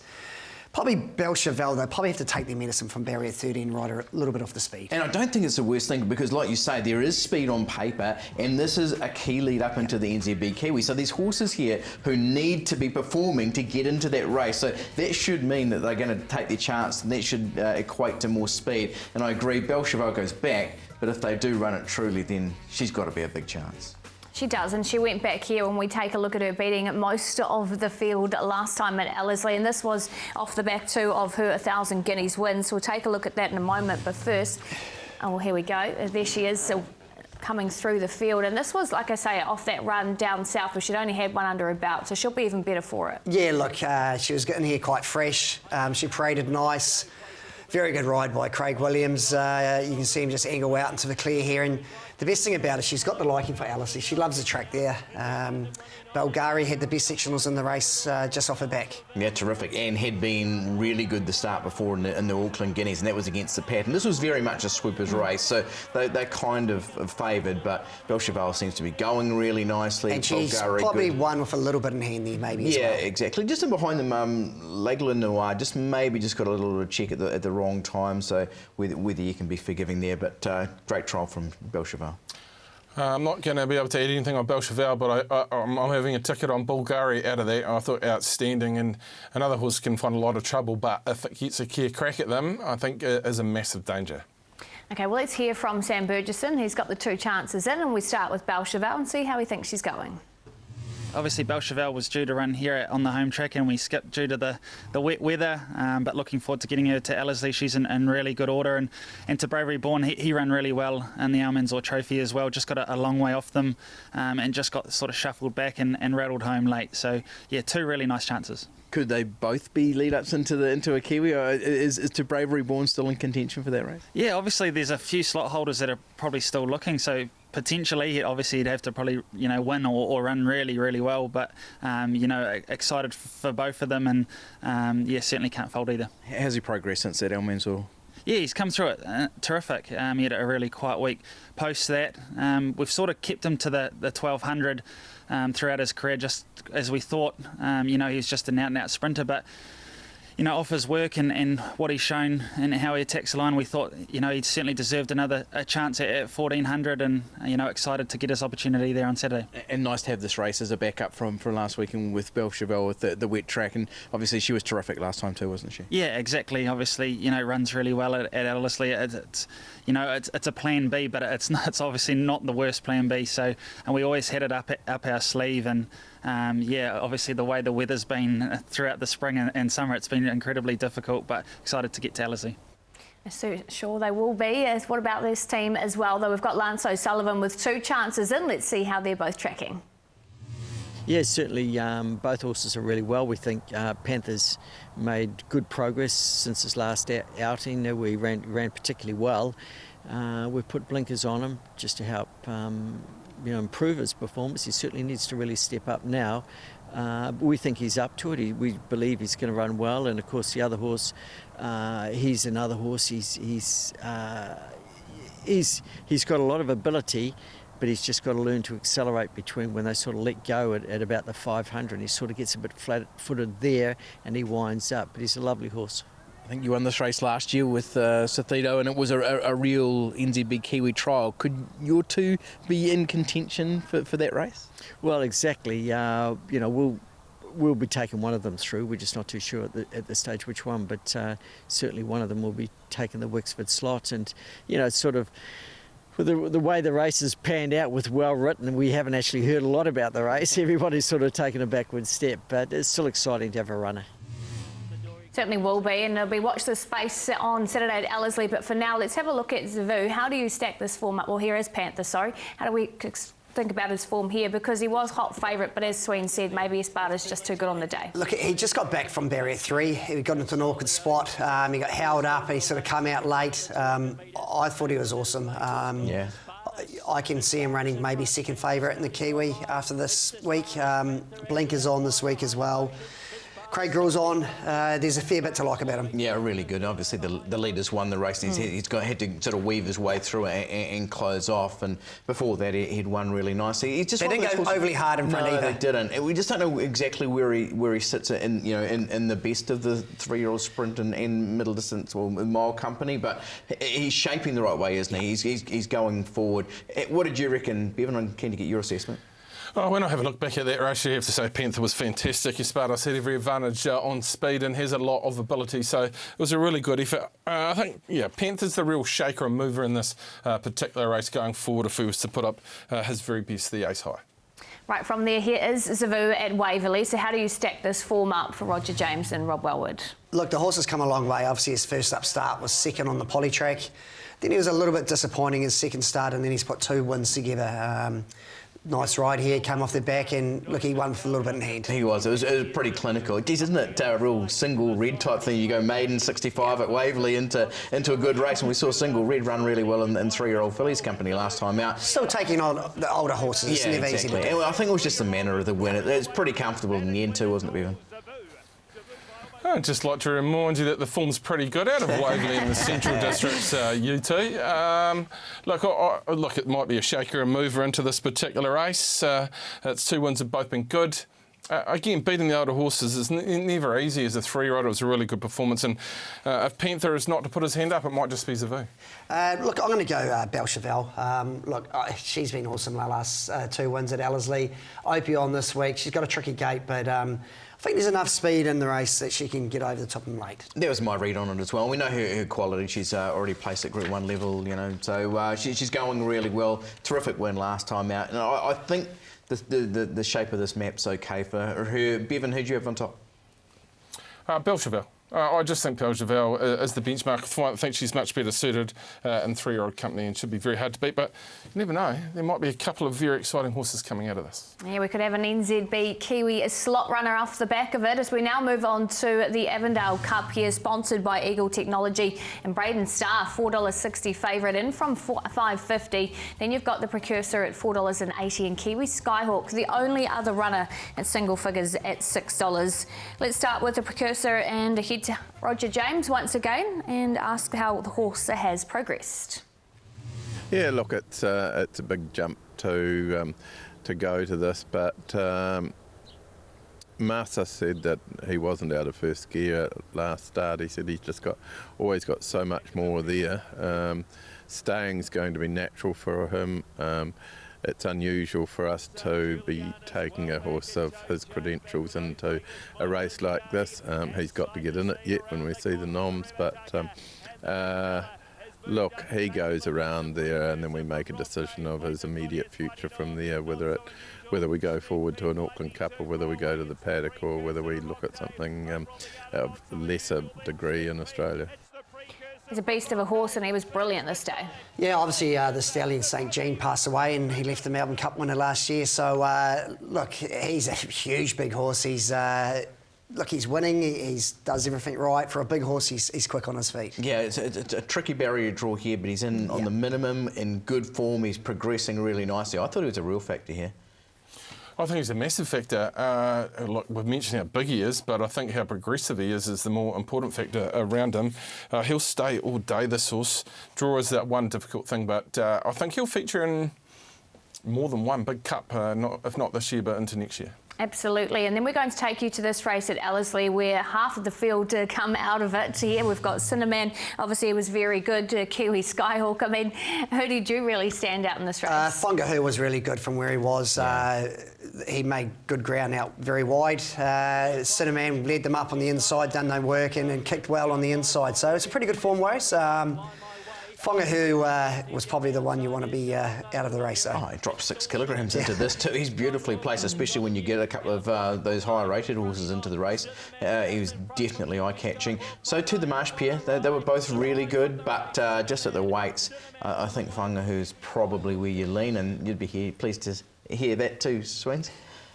Probably Belcheval, they'll probably have to take their medicine from barrier 13 right a little bit off the speed. And I don't think it's the worst thing because, like you say, there is speed on paper and this is a key lead up into the NZB Kiwi. So there's horses here who need to be performing to get into that race. So that should mean that they're going to take their chance and that should equate to more speed. And I agree, Belcheval goes back, but if they do run it truly, then she's got to be a big chance. She does, and she went back here when we take a look at her beating most of the field last time at Ellerslie, and this was off the back too of her 1,000 guineas win. So we'll take a look at that in a moment, but first, oh, here we go. There she is, coming through the field, and this was, like I say, off that run down south where she'd only had one under her belt, so she'll be even better for it. Yeah, look, she was getting here quite fresh. She paraded nice. Very good ride by Craig Williams. You can see him just angle out into the clear here, and the best thing about it, she's got the liking for Ellerslie. She loves the track there. Bulgari had the best sectionals in the race just off her back. Yeah, terrific, and had been really good the start before in the Auckland Guineas, and that was against the pattern. This was very much a sweeper's race, so they're kind of favoured, but Belcheval seems to be going really nicely. And she's Bulgari probably good. One with a little bit in hand there, maybe. Yeah, as well. exactly. Just in behind them, L'Aigle Noir just got a little check at the wrong time, so whether you can be forgiving there, but great trial from Belcheval. I'm not going to be able to add anything on Belcheval, but I'm having a ticket on Bulgari out of that. I thought outstanding, and another horse can find a lot of trouble, but if it gets a clear crack at them, I think it is a massive danger. Okay, well, let's hear from Sam Burgesson. He's got the 2 chances in, and we start with Belcheval and see how he thinks she's going. Obviously, Belcheval was due to run here on the home track, and we skipped due to the wet weather. But looking forward to getting her to Ellerslie. She's in really good order, and to Bravery Born, he ran really well in the Almanzor Trophy as well. Just got a long way off them, and just got sort of shuffled back and rattled home late. So yeah, 2 really nice chances. Could they both be lead-ups into a Kiwi, or is To Bravery Born still in contention for that race? Yeah, obviously there's a few slot holders that are probably still looking, so potentially, obviously, he'd have to probably, win or run really, really well. But, excited for both of them, and certainly can't fold either. How's he progressed since that Almanzor? Yeah, he's come through it terrific. He had a really quiet week post that. We've sort of kept him to the 1200 throughout his career, just as we thought. He was just an out-and-out sprinter, but off his work and what he's shown and how he attacks the line, we thought, he certainly deserved a chance at 1400, and, excited to get his opportunity there on Saturday. And nice to have this race as a backup from last weekend with Belcheval with the wet track, and obviously she was terrific last time too, wasn't she? Yeah, exactly. Obviously, runs really well at Ellerslie. It's a plan B, but it's obviously not the worst plan B. So, and we always had it up our sleeve, and obviously the way the weather's been throughout the spring and summer, it's been incredibly difficult, but excited to get to Ellerslie. So sure they will be. What about this team as well, though? We've got Lance O'Sullivan with 2 chances in. Let's see how they're both tracking. Yeah, certainly both horses are really well. We think Panther's made good progress since his last outing. We ran particularly well. We've put blinkers on him just to help improve his performance. He certainly needs to really step up now. We think he's up to it. We believe he's going to run well, and of course the other horse, he's another horse. He's got a lot of ability, but he's just got to learn to accelerate between when they sort of let go at about the 500. He sort of gets a bit flat-footed there, and he winds up. But he's a lovely horse. I think you won this race last year with Sathito, and it was a real NZB Kiwi trial. Could your 2 be in contention for that race? Well, exactly. We'll be taking one of them through. We're just not too sure at this stage which one, but certainly one of them will be taking the Wexford slot. And, sort of with the way the race has panned out with well written, we haven't actually heard a lot about the race. Everybody's sort of taken a backward step, but it's still exciting to have a runner. Certainly will be, and it'll be watch this space on Saturday at Ellerslie. But for now, let's have a look at Zavu. How do you stack this form up? Well, here is Panther, sorry. How do we think about his form here? Because he was hot favourite, but as Sween said, maybe Esparta's just too good on the day. Look, he just got back from barrier 3. He got into an awkward spot. He got held up and he sort of come out late. I thought he was awesome. Yeah. I can see him running maybe second favourite in the Kiwi after this week. Blinker's on this week as well. Craig Grill's on. There's a fair bit to like about him. Yeah, really good. Obviously, the leader's won the race. He's had to sort of weave his way through it and close off. And before that, he'd won really nicely. He just they didn't go overly hard in front either. No, they didn't. We just don't know exactly where he sits in the best of the 3-year-old sprint and middle distance or mile company. But he's shaping the right way, isn't he? He's going forward. What did you reckon, Bevan? I'm keen to get your assessment. Oh, when I have a look back at that race, you have to say Panther was fantastic. Esparta had every advantage on speed and has a lot of ability, so it was a really good effort. I think, Panther's the real shaker and mover in this particular race going forward if he was to put up his very best, the ace high. Right, from there, here is Zavu at Waverley. So how do you stack this form up for Roger James and Rob Wellwood? Look, the horse has come a long way. Obviously, his first up start was second on the poly track. Then he was a little bit disappointing his second start, and then he's put 2 wins together. Nice ride here, came off the back, and look, he won for a little bit in hand. He was. It was pretty clinical. Geez, isn't it a real single red type thing? You go maiden 65 at Waverley into a good race, and we saw single red run really well in 3-year-old fillies company last time out. Still taking on the older horses. It's never easy to do. I think it was just the manner of the win. It's pretty comfortable in the end too, wasn't it, Bevan? I'd just like to remind you that the form's pretty good out of Waverley in the Central District's UT. Look, it might be a shaker and mover into this particular race. Its 2 wins have both been good. Again, beating the older horses is never easy as a 3-year-old. It was a really good performance. And if Panther is not to put his hand up, it might just be Zavu. Look, I'm going to go Belchevelle. She's been awesome the last 2 wins at Ellerslie. Opie on this week. She's got a tricky gate, but I think there's enough speed in the race that she can get over the top and late. That was my read on it as well. We know her quality. She's already placed at Group 1 level, so she's going really well. Terrific win last time out. And I think the shape of this map's okay for her. Bevan, who'd you have on top? Belchevelle. I just think Belchevelle is the benchmark. I think she's much better suited in 3-year-old company and should be very hard to beat. But you never know. There might be a couple of very exciting horses coming out of this. Yeah, we could have an NZB Kiwi slot runner off the back of it as we now move on to the Avondale Cup here, sponsored by Eagle Technology. And Braden Starr, $4.60 favourite in from $5.50. Then you've got the Precursor at $4.80 and Kiwi Skyhawk, the only other runner at single figures at $6. Let's start with the Precursor and head to Roger James once again and ask how the horse has progressed. Yeah, look, it's a big jump to go to this, but Massa said that he wasn't out of first gear at last start. He said he's just always got so much more there. Staying's going to be natural for him. It's unusual for us to be taking a horse of his credentials into a race like this. He's got to get in it yet when we see the noms, but look, he goes around there and then we make a decision of his immediate future from there, whether we go forward to an Auckland Cup or whether we go to the paddock or whether we look at something of lesser degree in Australia. He's a beast of a horse and he was brilliant this day. Yeah, obviously the stallion St. Jean passed away and he left the Melbourne Cup winner last year. So, look, he's a huge, big horse. He's winning. He does everything right. For a big horse, he's quick on his feet. Yeah, it's a tricky barrier to draw here, but he's in on the minimum, in good form. He's progressing really nicely. I thought he was a real factor here. I think he's a massive factor. Look, we've mentioned how big he is, but I think how progressive he is the more important factor around him. He'll stay all day, this horse. Draw is that one difficult thing, but I think he'll feature in more than one big cup, if not this year, but into next year. Absolutely, and then we're going to take you to this race at Ellerslie where half of the field come out of it. Here we've got Cinnamon, obviously it was very good, Kiwi Skyhawk. I mean, who did you really stand out in this race? Whangahu was really good from where he was. He made good ground out very wide. Cinnamon led them up on the inside, done no work and kicked well on the inside. So it's a pretty good form race. Whangahu was probably the one you want to be out of the race. So. Oh, he dropped 6 kilograms into this too. He's beautifully placed, especially when you get a couple of those higher rated horses into the race. He was definitely eye-catching. So to the Marsh pair, they were both really good, but just at the weights, I think Whangahu's probably where you lean, and you'd be pleased to hear that too, Swans.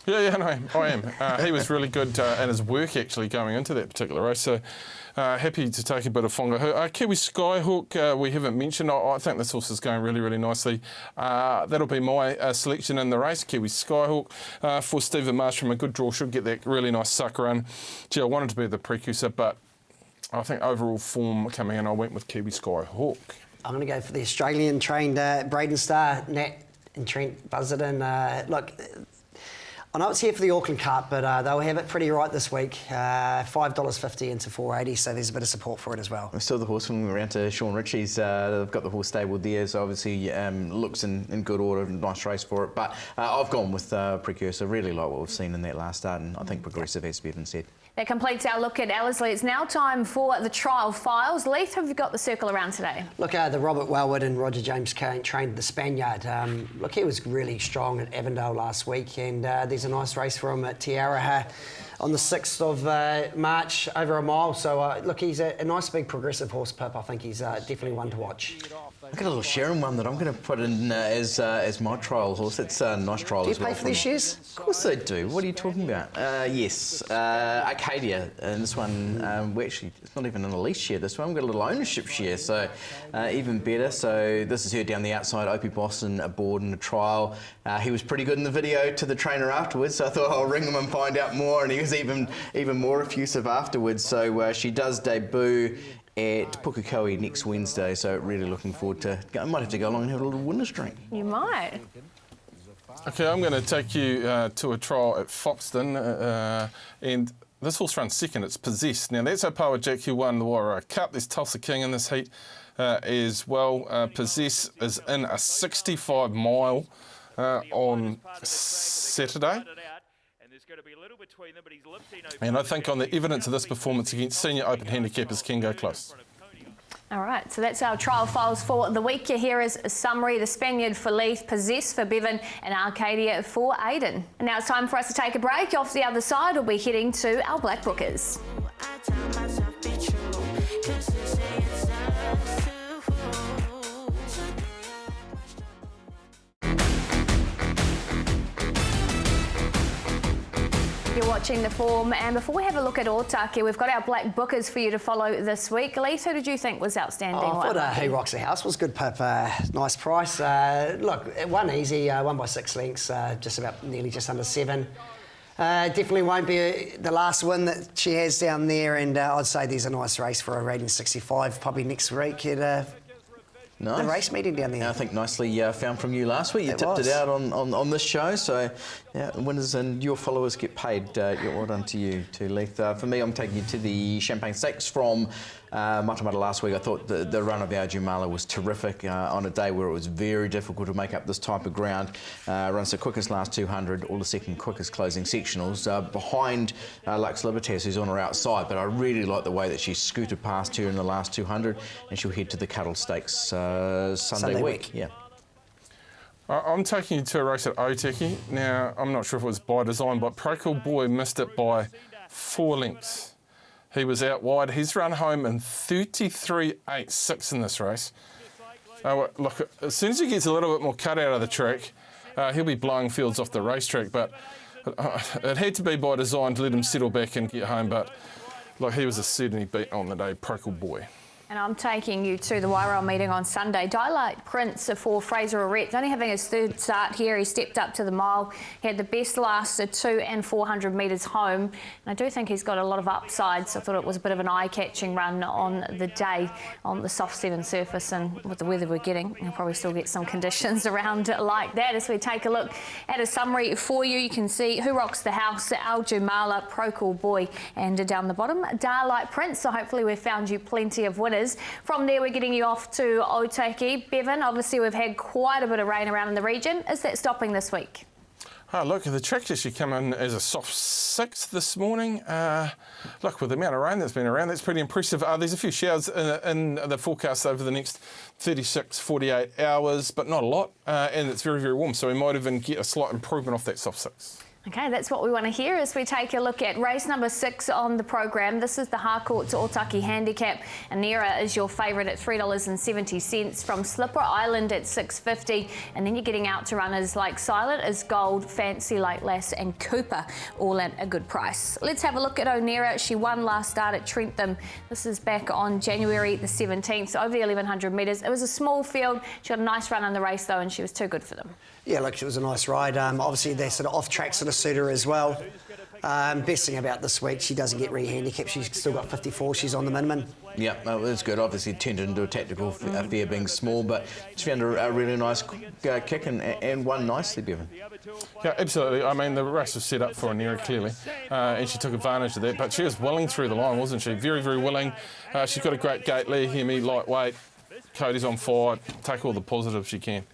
Yeah, no, I am. He was really good in his work actually going into that particular race. So happy to take a bit of Whangahu. Kiwi Skyhook, we haven't mentioned. I think this horse is going really, really nicely. That'll be my selection in the race, Kiwi Skyhook. For Stephen Marsh from a good draw, should get that really nice suck run. Gee, I wanted to be the precursor, but I think overall form coming in, I went with Kiwi Skyhook. I'm going to go for the Australian trained Braden Star, Nat and Trent Buzzardin. Look, I know it's here for the Auckland Cup, but they'll have it pretty right this week. $5.50 into $4.80, so there's a bit of support for it as well. We saw the horse when we were around to Sean Ritchie's. They've got the horse stabled there, so obviously looks in good order, nice race for it. But I've gone with Precursor. Really like what we've seen in that last start, and I think Progressive has to be even said. That completes our look at Ellerslie. It's now time for the trial files. Leith, have you got the circle around today? Look, the Robert Wellwood and Roger James trained the Spaniard. Look, he was really strong at Avondale last week, and there's a nice race for him at Tiaraha on the 6th of March, over a mile. So, look, he's a nice big progressive horse, Pip. I think he's definitely one to watch. I've got a little Sharon one that I'm going to put in as my trial horse. It's a nice trial as well. Do you pay for these shares? Of course I do. What are you talking about? Yes. Arcadia. And this one, we actually, it's not even an lease share. This one, we've got a little ownership share, so even better. So this is her down the outside. Opie Boston aboard in the trial. He was pretty good in the video to the trainer afterwards, so I thought I'll ring him and find out more, and he was even more effusive afterwards. So she does debut at Pukekohe next Wednesday, so really looking forward to. I might have to go along and have a little winner's drink. You might. Okay, I'm going to take you to a trial at Foxton, and this horse runs second. It's Possessed. Now that's Opawa Jack who won the Wairau Cup. There's Tulsa King in this heat as well. Possessed is in a 65 mile on Saturday. And I think on the evidence of this performance against senior open handicappers can go close. All right, so that's our trial files for the week. Here is a summary. The Spaniard for Leith, Possess for Bevan, and Arcadia for Aidan. And now it's time for us to take a break. Off the other side, we'll be heading to our blackbookers. You're watching The Form, and before we have a look at Otaki, we've got our black bookers for you to follow this week. Leith, who did you think was outstanding? I thought He Rocks the House was good, Pip. Nice price. Look, it won easy, won by 6 lengths, nearly just under 7. Definitely won't be the last win that she has down there, and I'd say there's a nice race for a rating 65 probably next week at the race meeting down there. I think nicely found from you last week. You tipped it out on this show, so yeah, winners and your followers get paid. Well done to you too, Leith. For me, I'm taking you to the Champagne Stakes from Matamata last week. I thought the run of the Ajumala was terrific on a day where it was very difficult to make up this type of ground. Runs the quickest last 200, all the second quickest closing sectionals, behind Lux Libertas, who's on her outside, but I really like the way that she scooted past her in the last 200, and she'll head to the Cuddle Stakes Sunday week. Yeah. I'm taking you to a race at Otaki. Now, I'm not sure if it was by design, but Procol Boy missed it by 4 lengths. He was out wide. He's run home in 33.86 in this race. Look, as soon as he gets a little bit more cut out of the track, he'll be blowing fields off the racetrack, but it had to be by design to let him settle back and get home, but look, he was a certainty beat on the day, Procol Boy. And I'm taking you to the Wairau meeting on Sunday. Daylight Prince for Fraser Orette, only having his 3rd start here. He stepped up to the mile. He had the best last 200 and 400 metres home. And I do think he's got a lot of upsides. I thought it was a bit of an eye-catching run on the day on the soft 7 surface, and with the weather we're getting, you'll probably still get some conditions around like that. As we take a look at a summary for you, you can see Who Rocks the House, Aljumala, Procol Boy, and down the bottom, Daylight Prince. So hopefully we've found you plenty of winners. From there, we're getting you off to Otaki. Bevan, obviously we've had quite a bit of rain around in the region. Is that stopping this week? Oh, look, the track's actually come in as a soft 6 this morning. Look, with the amount of rain that's been around, that's pretty impressive. There's a few showers in the forecast over the next 36, 48 hours, but not a lot. And it's very, very warm, so we might even get a slight improvement off that soft 6. Okay, that's what we want to hear as we take a look at race number 6 on the program. This is the Harcourt's Otaki handicap. Anera is your favourite at $3.70 from Slipper Island at $6.50, and then you're getting out to runners like Silent as Gold, Fancy Lake Lass and Cooper, all at a good price. Let's have a look at Onera. She won last start at Trentham. This is back on January the 17th, over the 1100 metres. It was a small field. She got a nice run in the race though, and she was too good for them. Yeah, look, it was a nice ride. Obviously, they're sort of off-track sort of suit her as well. Best thing about this week, she doesn't get re-handicapped. She's still got 54. She's on the minimum. Yeah, that's good. Obviously, turned it into a tactical affair being small, but she found a really nice kick and won nicely, Bevan. Yeah, absolutely. I mean, the race was set up for Anera, clearly, and she took advantage of that. But she was willing through the line, wasn't she? Very, very willing. She's got a great gate, Lee, Hemi, lightweight. Cody's on fire. Take all the positives she can.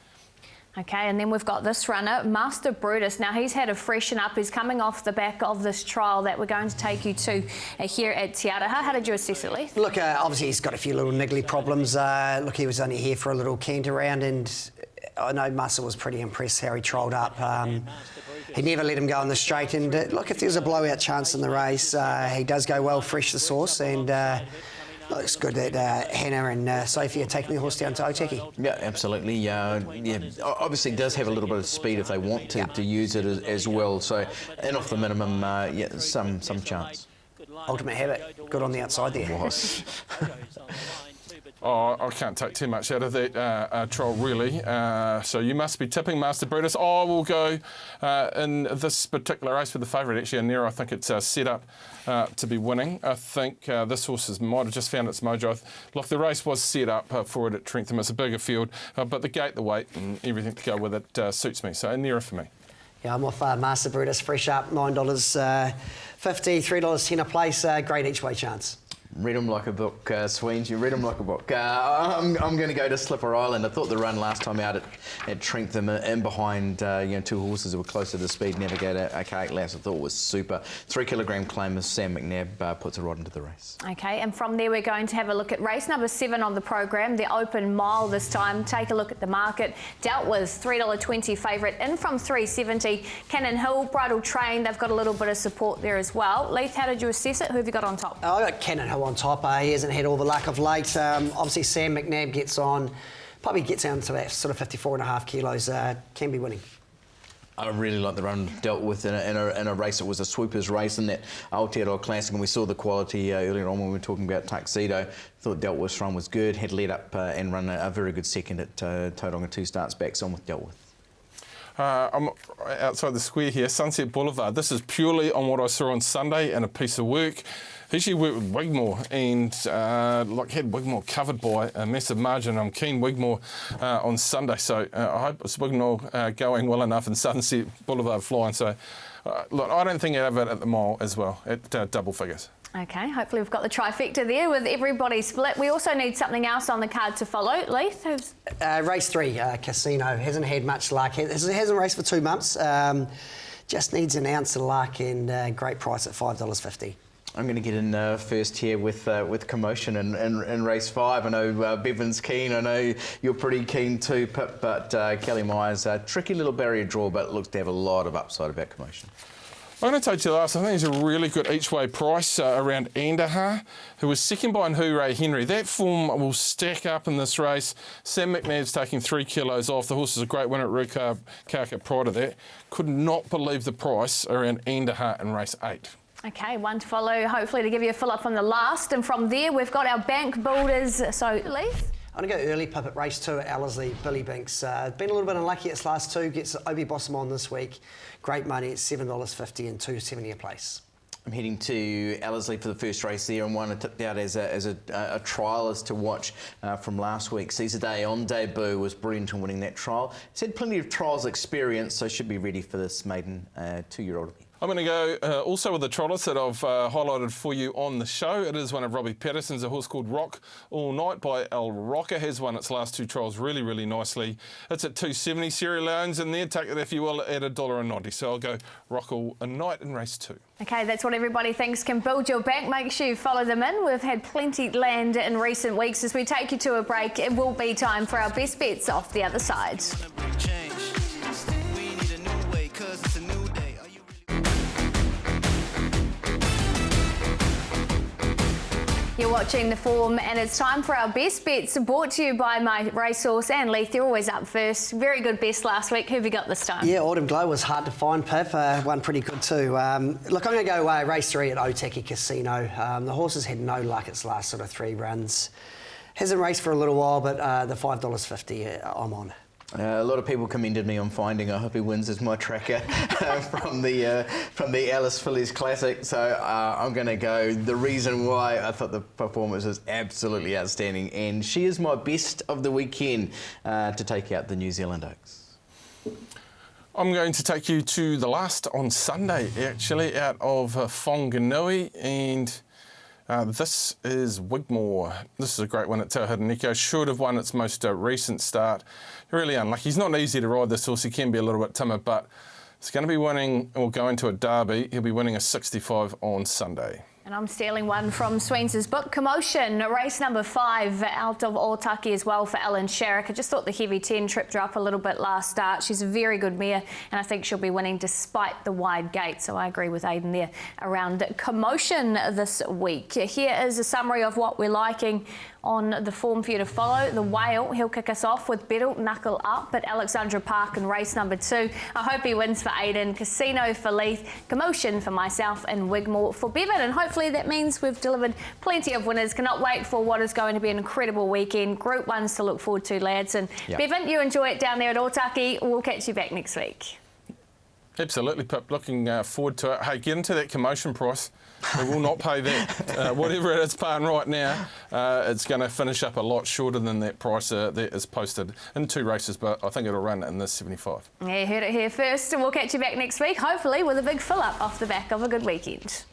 Okay, and then we've got this runner, Master Brutus. Now, he's had a freshen up. He's coming off the back of this trial that we're going to take you to here at Te Araha. How did you assess it, Lee? Look, obviously, he's got a few little niggly problems. Look, he was only here for a little cant around, and I know Master was pretty impressed how he trolled up. He never let him go on the straight, and look, if there's a blowout chance in the race, he does go well fresh the source, and looks good that Hannah and Sophie are taking the horse down to Otaki. Yeah, absolutely. Yeah, obviously does have a little bit of speed if they want to use it as well. So, and off the minimum, yeah, some chance. Ultimate Habit, good on the outside there. Was. Oh, I can't take too much out of that trial, really. So you must be tipping Master Brutus. I will go in this particular race with the favourite, actually, Anera. I think it's set up to be winning. I think this horse might have just found its mojo. Look, the race was set up for it at Trentham. It's a bigger field, but the gate, the weight and everything to go with it suits me. So Anera for me. Yeah, I'm off Master Brutus, fresh up, $9.50, $3.10 a place, great each way chance. Read them like a book, Sweens. You read them like a book. I'm going to go to Slipper Island. I thought the run last time out at Trentham, in behind two horses that were closer to speed, Navigator, Archaic Lass, I thought was super. 3 kilogram claim as Sam McNabb puts it right into the race. Okay, and from there we're going to have a look at race number 7 on the program, the Open Mile this time. Take a look at the market. Dealt with $3.20 favourite, in from $3.70. Cannon Hill, Bridal Train, they've got a little bit of support there as well. Leith, how did you assess it? Who have you got on top? I got Cannon Hill on top. He hasn't had all the luck of late. Obviously, Sam McNabb gets on, probably gets down to that sort of 54.5 kilos, can be winning. I really like the run dealt with in a race. It was a swoopers race in that Aotearoa Classic, and we saw the quality earlier on when we were talking about Tuxedo. Thought Dealt With run was good, had led up and run a very good second at Tauranga 2 starts back, so on with Dealt With. I'm outside the square here, Sunset Boulevard. This is purely on what I saw on Sunday and a piece of work. He actually worked with Wigmore and had Wigmore covered by a massive margin. I'm keen Wigmore on Sunday, so I hope it's Wigmore going well enough and Sunset Boulevard flying. So, look, I don't think I'd have it at the mile as well, at double figures. Okay, hopefully we've got the trifecta there with everybody split. We also need something else on the card to follow. Leith, race 3, Casino. Hasn't had much luck. Hasn't raced for 2 months. Just needs an ounce of luck and great price at $5.50. I'm going to get in first here with Commotion in race 5. I know Bevan's keen. I know you're pretty keen too, Pip, but Kelly Myers, a tricky little barrier draw, but looks to have a lot of upside about Commotion. I'm going to take you last. I think it's a really good each-way price around Andaha, who was second by Hooray Henry. That form will stack up in this race. Sam McNabb's taking 3 kilos off. The horse is a great winner at Rukaraka prior to that. Could not believe the price around Andaha in race 8. Okay, one to follow, hopefully to give you a fill up on the last. And from there, we've got our bank builders. So, Leith? I'm going to go early, Pip, at race 2 at Ellerslie, Billy Binks. Been a little bit unlucky its last 2, gets Obi Bossum on this week. Great money at $7.50 and $2.70 a place. I'm heading to Ellerslie for the first race there, and one I tipped out as a trialist to watch from last week. Caesar Day on debut was brilliant in winning that trial. He's had plenty of trials experience, so should be ready for this maiden 2-year-old. I'm going to go also with the trotters that I've highlighted for you on the show. It is one of Robbie Patterson's, a horse called Rock All Night by El Rocker. Has won its last 2 trials really, really nicely. It's at $2.70. Sierra Leone's in there. Take it, if you will, at $1.90. So I'll go Rock All Night in race 2. Okay, that's what everybody thinks can build your bank. Make sure you follow them in. We've had plenty land in recent weeks. As we take you to a break, it will be time for our best bets off the other side. You're watching The Form, and it's time for our best bets, brought to you by my racehorse and Leith. They're always up first. Very good best last week. Who have you got this time? Yeah, Autumn Glow was hard to find, Pip. Won pretty good too. Look, I'm going to go race 3 at Otaki Casino. The horse has had no luck its last sort of 3 runs. Hasn't raced for a little while, but the $5.50 I'm on. A lot of people commended me on finding I Hope He Wins as my tracker from the Alice Fillies Classic. So I'm going to go the reason why I thought the performance was absolutely outstanding, and she is my best of the weekend to take out the New Zealand Oaks. I'm going to take you to the last on Sunday, actually, out of Whanganui, and this is Wigmore. This is a great one at Tauhiraneko. Should have won its most recent start. Really unlucky. He's not easy to ride, this horse. He can be a little bit timid, but he's going to be winning, or going to a derby. He'll be winning a 65 on Sunday. And I'm stealing one from Sweens' book, Commotion, race number 5 out of Otaki as well for Ellen Sharrock. I just thought the heavy 10 tripped her up a little bit last start. She's a very good mare, and I think she'll be winning despite the wide gate. So I agree with Aidan there around Commotion this week. Here is a summary of what we're liking on the form for you to follow. The Whale, he'll kick us off with Beddle Knuckle Up at Alexandra Park in race number 2. I hope he wins for Aidan, Casino for Leith, Commotion for myself, and Wigmore for Bevan. And hopefully that means we've delivered plenty of winners. Cannot wait for what is going to be an incredible weekend. Group 1s to look forward to, lads. And Bevan, you enjoy it down there at Otaki. We'll catch you back next week. Absolutely, Pip. Looking forward to it. Hey, get into that Commotion price. We will not pay that. Whatever it is paying right now, it's going to finish up a lot shorter than that price that is posted in 2 races, but I think it'll run in the 75. Yeah, heard it here first, and we'll catch you back next week, hopefully with a big fill-up off the back of a good weekend.